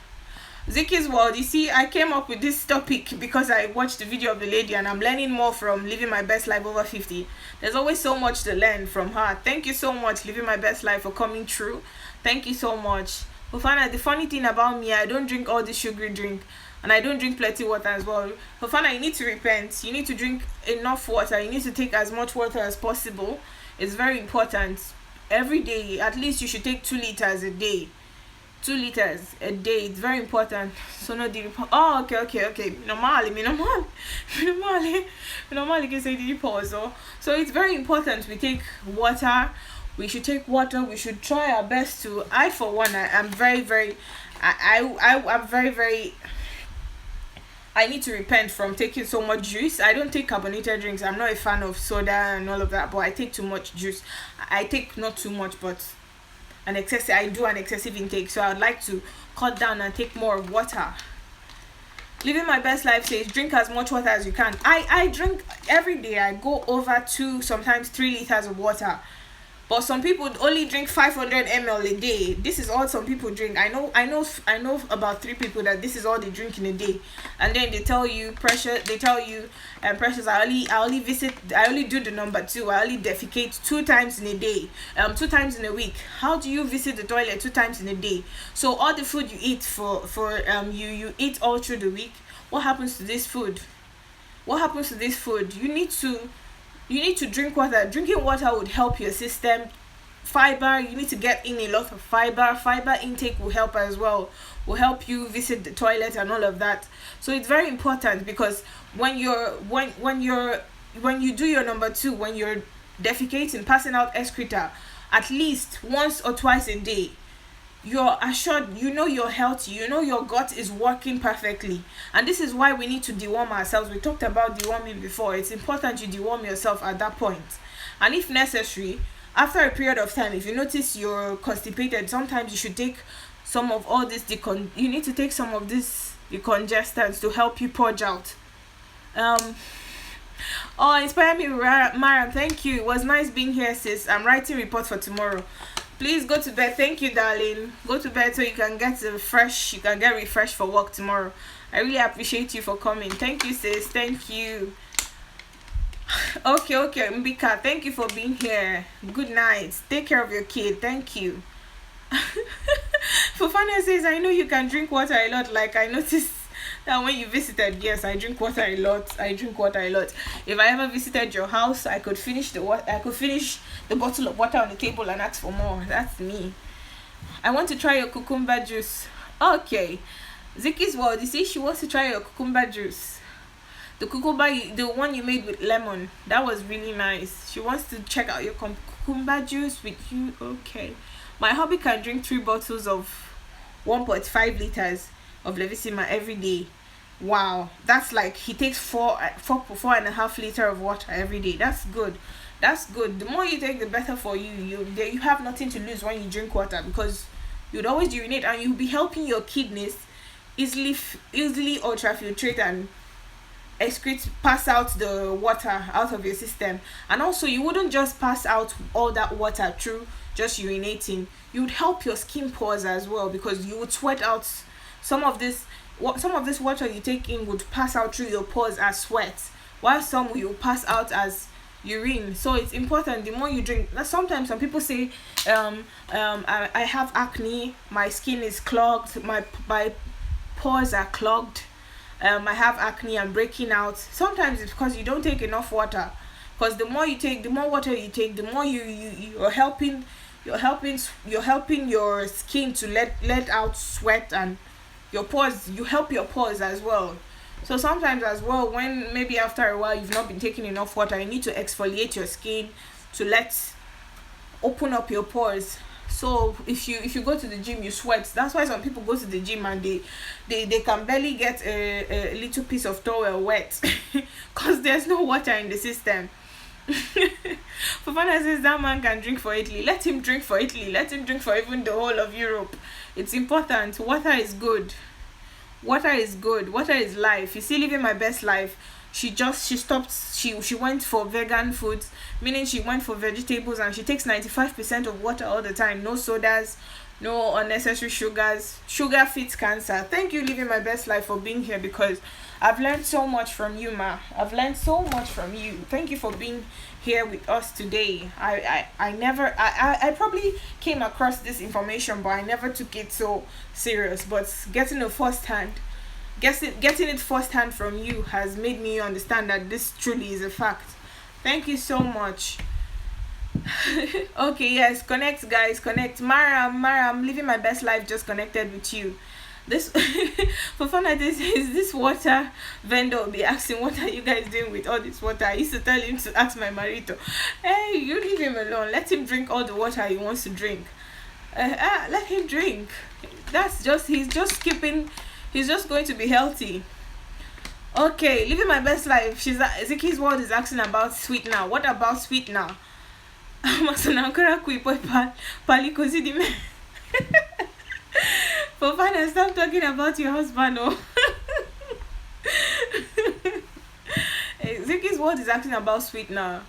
Ziki's World, you see, I came up with this topic because I watched the video of the lady and I'm learning more from living my best life over 50. There's always so much to learn from her. Thank you so much, living my best life, for coming through. Thank you so much. Fofana, the funny thing about me, I don't drink all this sugary drink and I don't drink plenty water as well. Fofana, you need to repent. You need to drink enough water. You need to take as much water as possible. It's very important. Every day, at least you should take 2 liters a day. 2 liters a day. It's very important. So no did oh okay. Normally can say did pause. So it's very important we take water. We should take water. We should try our best to. I for one, I'm very I'm very. I need to repent from taking so much juice. I don't take carbonated drinks. I'm not a fan of soda and all of that, but I take too much juice. I take not too much, but I do an excessive intake. So I would like to cut down and take more water. Living my best life says drink as much water as you can. I drink every day. I go over 2, sometimes 3 liters of water. But some people only drink 500 ml a day. This is all some people drink. I know about 3 people that this is all they drink in a day. And then they tell you pressure. They tell you, precious. I only do the number 2. I only defecate 2 times in a day. 2 times in a week. How do you visit the toilet 2 times in a day? So all the food you eat you eat all through the week. What happens to this food? You need to drink water. Drinking water would help your system. Fiber, you need to get in a lot of fiber. Fiber intake will help as well. Will help you visit the toilet and all of that. So it's very important because when you do your number 2, when you're defecating, passing out excreta, at least once or twice a day, you're assured, you're healthy, your gut is working perfectly. And this is why we need to deworm ourselves. We talked about deworming before. It's important you deworm yourself at that point. And if necessary, after a period of time, if you notice you're constipated, sometimes you should take some of all this you need to take some of this decongestants to help you purge out. Inspire me, Mara. Thank you. It was nice being here, sis. I'm writing report for tomorrow. Please go to bed. Thank you, darling. Go to bed so you can get refreshed for work tomorrow. I really appreciate you for coming. Thank you, sis. Thank you. Okay, Mbika. Thank you for being here. Good night. Take care of your kid. Thank you. Fofana says, I know you can drink water a lot. Like I noticed that when you visited, yes, I drink water a lot. If I ever visited your house, I could finish the bottle of water on the table and ask for more. That's me. I want to try your cucumber juice. Okay. Ziki's World, you see, she wants to try your cucumber juice. The cucumber, the one you made with lemon, that was really nice. She wants to check out your cucumber juice with you. Okay. My hubby can drink 3 bottles of 1.5 liters. of Levissima every day. Wow, that's like he takes 4.5 liters of water every day. That's good. That's good. The more you take, the better for you. You have nothing to lose when you drink water, because you'd always urinate, and you'll be helping your kidneys easily ultrafiltrate and pass out the water out of your system. And also, you wouldn't just pass out all that water through just urinating. You would help your skin pores as well, because you would sweat out some of this water you take in would pass out through your pores as sweat, while some will pass out as urine. So it's important, the more you drink. Sometimes some people say I have acne, my skin is clogged, my pores are clogged, I have acne, I'm breaking out. Sometimes it's because you don't take enough water, because the more water you take, the more you're helping your skin to let out sweat, and your pores, you help your pores as well. So sometimes as well, when maybe after a while you've not been taking enough water, you need to exfoliate your skin to open up your pores. So if you go to the gym, you sweat. That's why some people go to the gym and they can barely get a little piece of towel wet because there's no water in the system. Fofana says that man can drink for Italy. Let him drink for Italy. Let him drink for even the whole of Europe. It's important. Water is good. Water is good. Water is life. You see, living my best life. She went for vegan foods, meaning she went for vegetables, and she takes 95% of water all the time. No sodas, no unnecessary sugars. Sugar feeds cancer. Thank you, living my best life, for being here, because I've learned so much from you, ma. I've learned so much from you. Thank you for being here with us today. I probably came across this information, but I never took it so serious. But getting it firsthand from you has made me understand that this truly is a fact. Thank you so much. Okay, yes, connect, guys, connect. Mara, I'm living my best life, just connected with you. This for fun, this water vendor will be asking, what are you guys doing with all this water? I used to tell him to ask my marito, hey, you leave him alone, let him drink all the water he wants to drink. Let him drink. He's just going to be healthy. Okay, living my best life. Ziki's world is asking about sweetener. What about sweetener? For fun, stop talking about your husband. Oh. Ziki's world is asking about sweetener.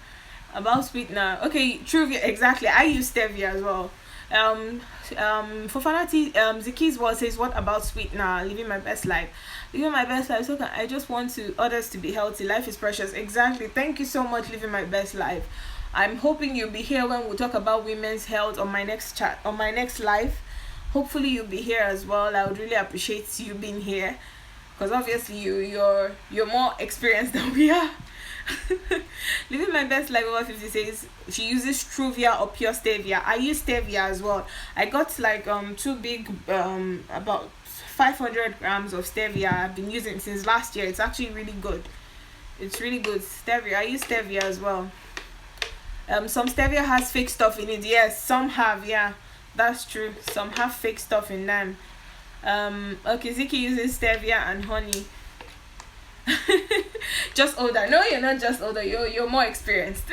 Okay, true, exactly. I use stevia as well. For Fanati, Ziki's word says, what about sweetener? Living my best life. So I just want others to be healthy. Life is precious. Exactly. Thank you so much, living my best life. I'm hoping you'll be here when we talk about women's health on my next chat, on my next live. Hopefully you'll be here as well. I would really appreciate you being here, because obviously you're more experienced than we are. Living my best life over 50 says she uses Truvia or pure stevia. I use stevia as well. I got like two big about 500 grams of stevia. I've been using it since last year. It's actually really good. It's really good. Stevia. I use stevia as well. Some stevia has fake stuff in it. Yes, some have. Yeah, that's true. Some have fake stuff in them. Okay, Ziki uses stevia and honey. Just older. No, you're not just older. You're more experienced.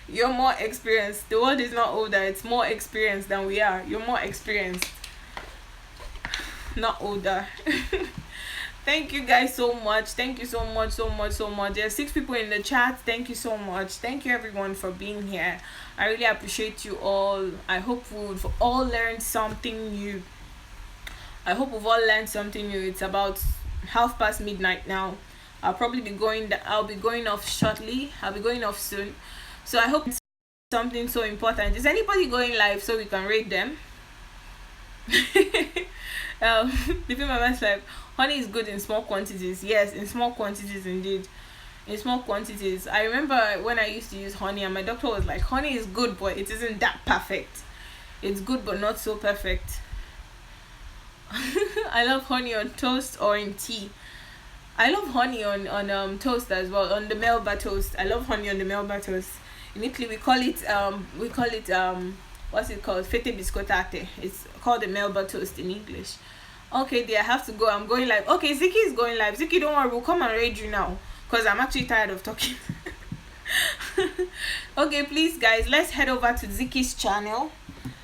You're more experienced. The world is not older. It's more experienced than we are. You're more experienced, not older. Thank you guys so much. Thank you so much. There's 6 people in the chat. Thank you so much. Thank you everyone for being here. I really appreciate you all. I hope we've all learned something new. It's about midnight now. I'll be going off shortly. I'll be going off soon. So I hope it's something so important. Is anybody going live so we can rate them? Living my best life. Honey is good in small quantities. Yes, in small quantities indeed. In small quantities. I remember when I used to use honey, and my doctor was like, honey is good, but it isn't that perfect. It's good but not so perfect. I love honey on toast or in tea. I love honey on toast as well, on the melba toast. I love honey on the melba toast. In Italy we call it what's it called? Fette biscottate. It's called the melba toast in English. Okay, dear, I have to go. I'm going live. Okay, Ziki is going live. Ziki, don't worry, we'll come and raid you now. Because I'm actually tired of talking. Okay, please, guys, let's head over to Ziki's channel.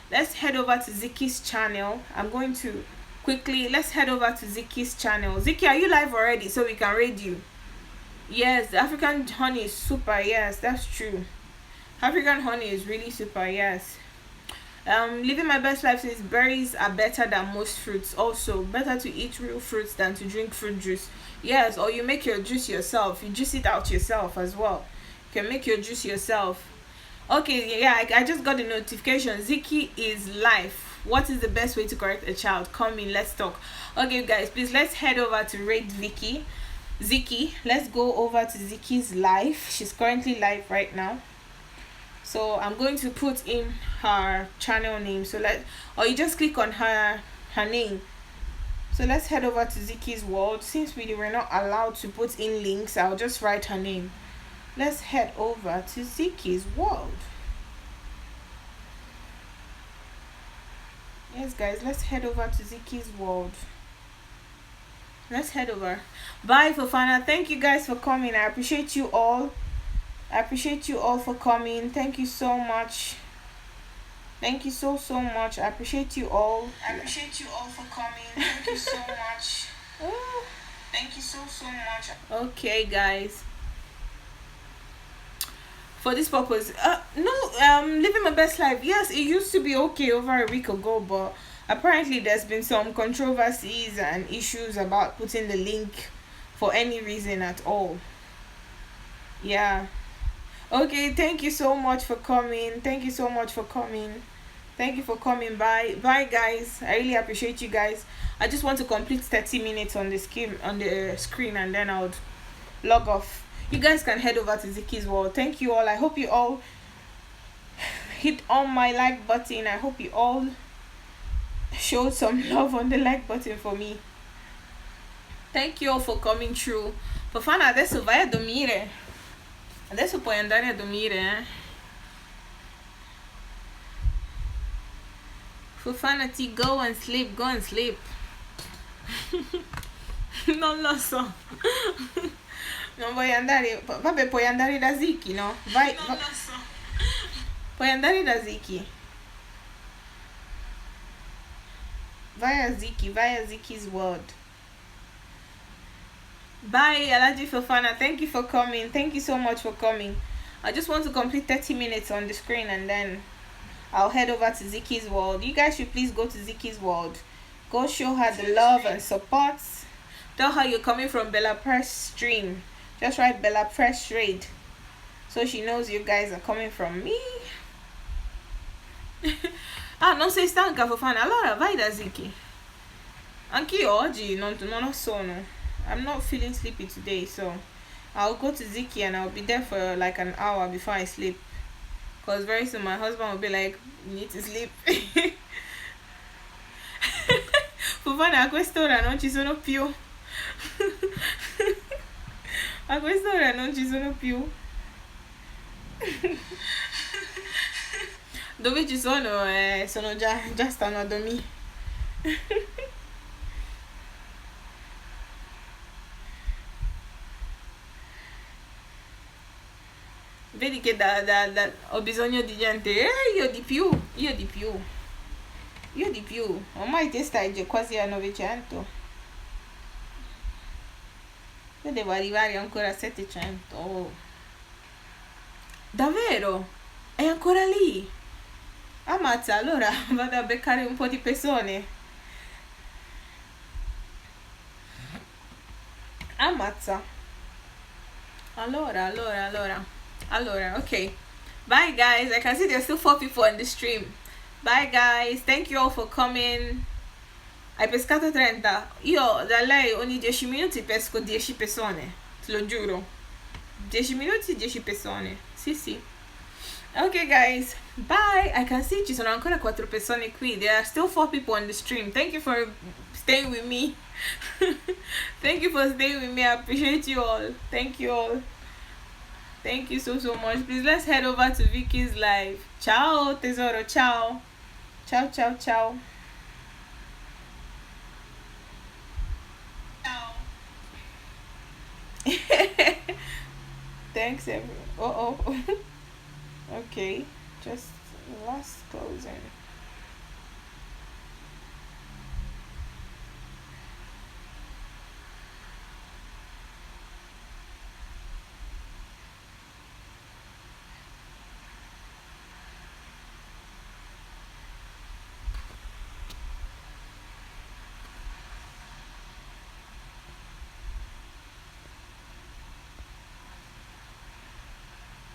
Let's head over to Ziki's channel. I'm going to quickly, let's head over to Ziki's channel. Ziki, are you live already so we can raid you? Yes, the African honey is super. Yes, that's true. African honey is really super. Yes. Living my best life says berries are better than most fruits. Also, better to eat real fruits than to drink fruit juice. Yes, or you make your juice yourself. You juice it out yourself as well. You can make your juice yourself. Okay, yeah, I just got a notification. Ziki is live. What is the best way to correct a child? Come in, let's talk. Okay, guys, please let's head over to rate Ziki. Let's go over to Ziki's live. She's currently live right now. So I'm going to put in her channel name. So or you just click on her name. So let's head over to Ziki's world. Since we were not allowed to put in links, I'll just write her name. Let's head over to Ziki's world. Yes, guys, let's head over to Ziki's world. Let's head over. Bye, Fofana. Thank you guys for coming. I appreciate you all. I appreciate you all for coming. Thank you so much. Thank you so much. I appreciate you all. I appreciate you all for coming. Thank you so much. Thank you so much. Okay, guys. For this purpose, living my best life. Yes, it used to be okay over a week ago, but apparently there's been some controversies and issues about putting the link for any reason at all. Yeah. Okay, thank you so much for coming. Thank you so much for coming. Thank you for coming. Bye guys. I really appreciate you guys. I just want to complete 30 minutes on the screen and then I'll log off. You guys can head over to Ziki's world. Thank you all. I hope you all hit on my like button. I hope you all showed some love on the like button for me. Thank you all for coming through. Fofana, adesso vai a dormire. Adesso puoi andare a dormire, eh? Fofana, go and sleep. Go and sleep. Non lo so. Non voglio andare. Vabbè, puoi andare da Ziki, no? Vai. Non lo so. Puoi andare da Ziki. Vai a Ziki's world. Bye, Alaji Fofana. Thank you for coming. Thank you so much for coming. I just want to complete 30 minutes on the screen and then I'll head over to Ziki's world. You guys should please go to Ziki's world. Go show her the love and support. Tell her you're coming from Bella Press stream. Just write Bella Press raid so she knows you guys are coming from me. Non sei stanca, Fofana? Allora vai da Ziki. Anch'io oggi non lo sono. I'm not feeling sleepy today, so I'll go to Ziki and I'll be there for like an hour before I sleep. Because very soon my husband will be like, you need to sleep. Fofana, a quest'ora non ci sono più. A quest'ora non ci sono più. Dove ci sono? Sono già stanno a dormire. Vedi che ho bisogno di gente. Io di più. Ormai te stai già quasi a 900. Io devo arrivare ancora a 700. Oh. Davvero? È ancora lì? Ammazza, allora vado a beccare un po' di persone. Ammazza. Allora, okay. Bye guys. I can see there's still 4 people on the stream. Bye guys. Thank you all for coming. Hai pescato 30. Io da lei ogni 10 minuti pesco 10 persone. Te lo giuro. 10 minuti 10 persone. Sì. Okay guys. Bye. I can see ci sono ancora 4 persone qui. There are still 4 people on the stream. Thank you for staying with me. Thank you for staying with me. I appreciate you all. Thank you all. Thank you so much. Please let's head over to Vicky's live. Ciao tesoro. Ciao. Thanks, everyone. Oh. Okay. Just last closing.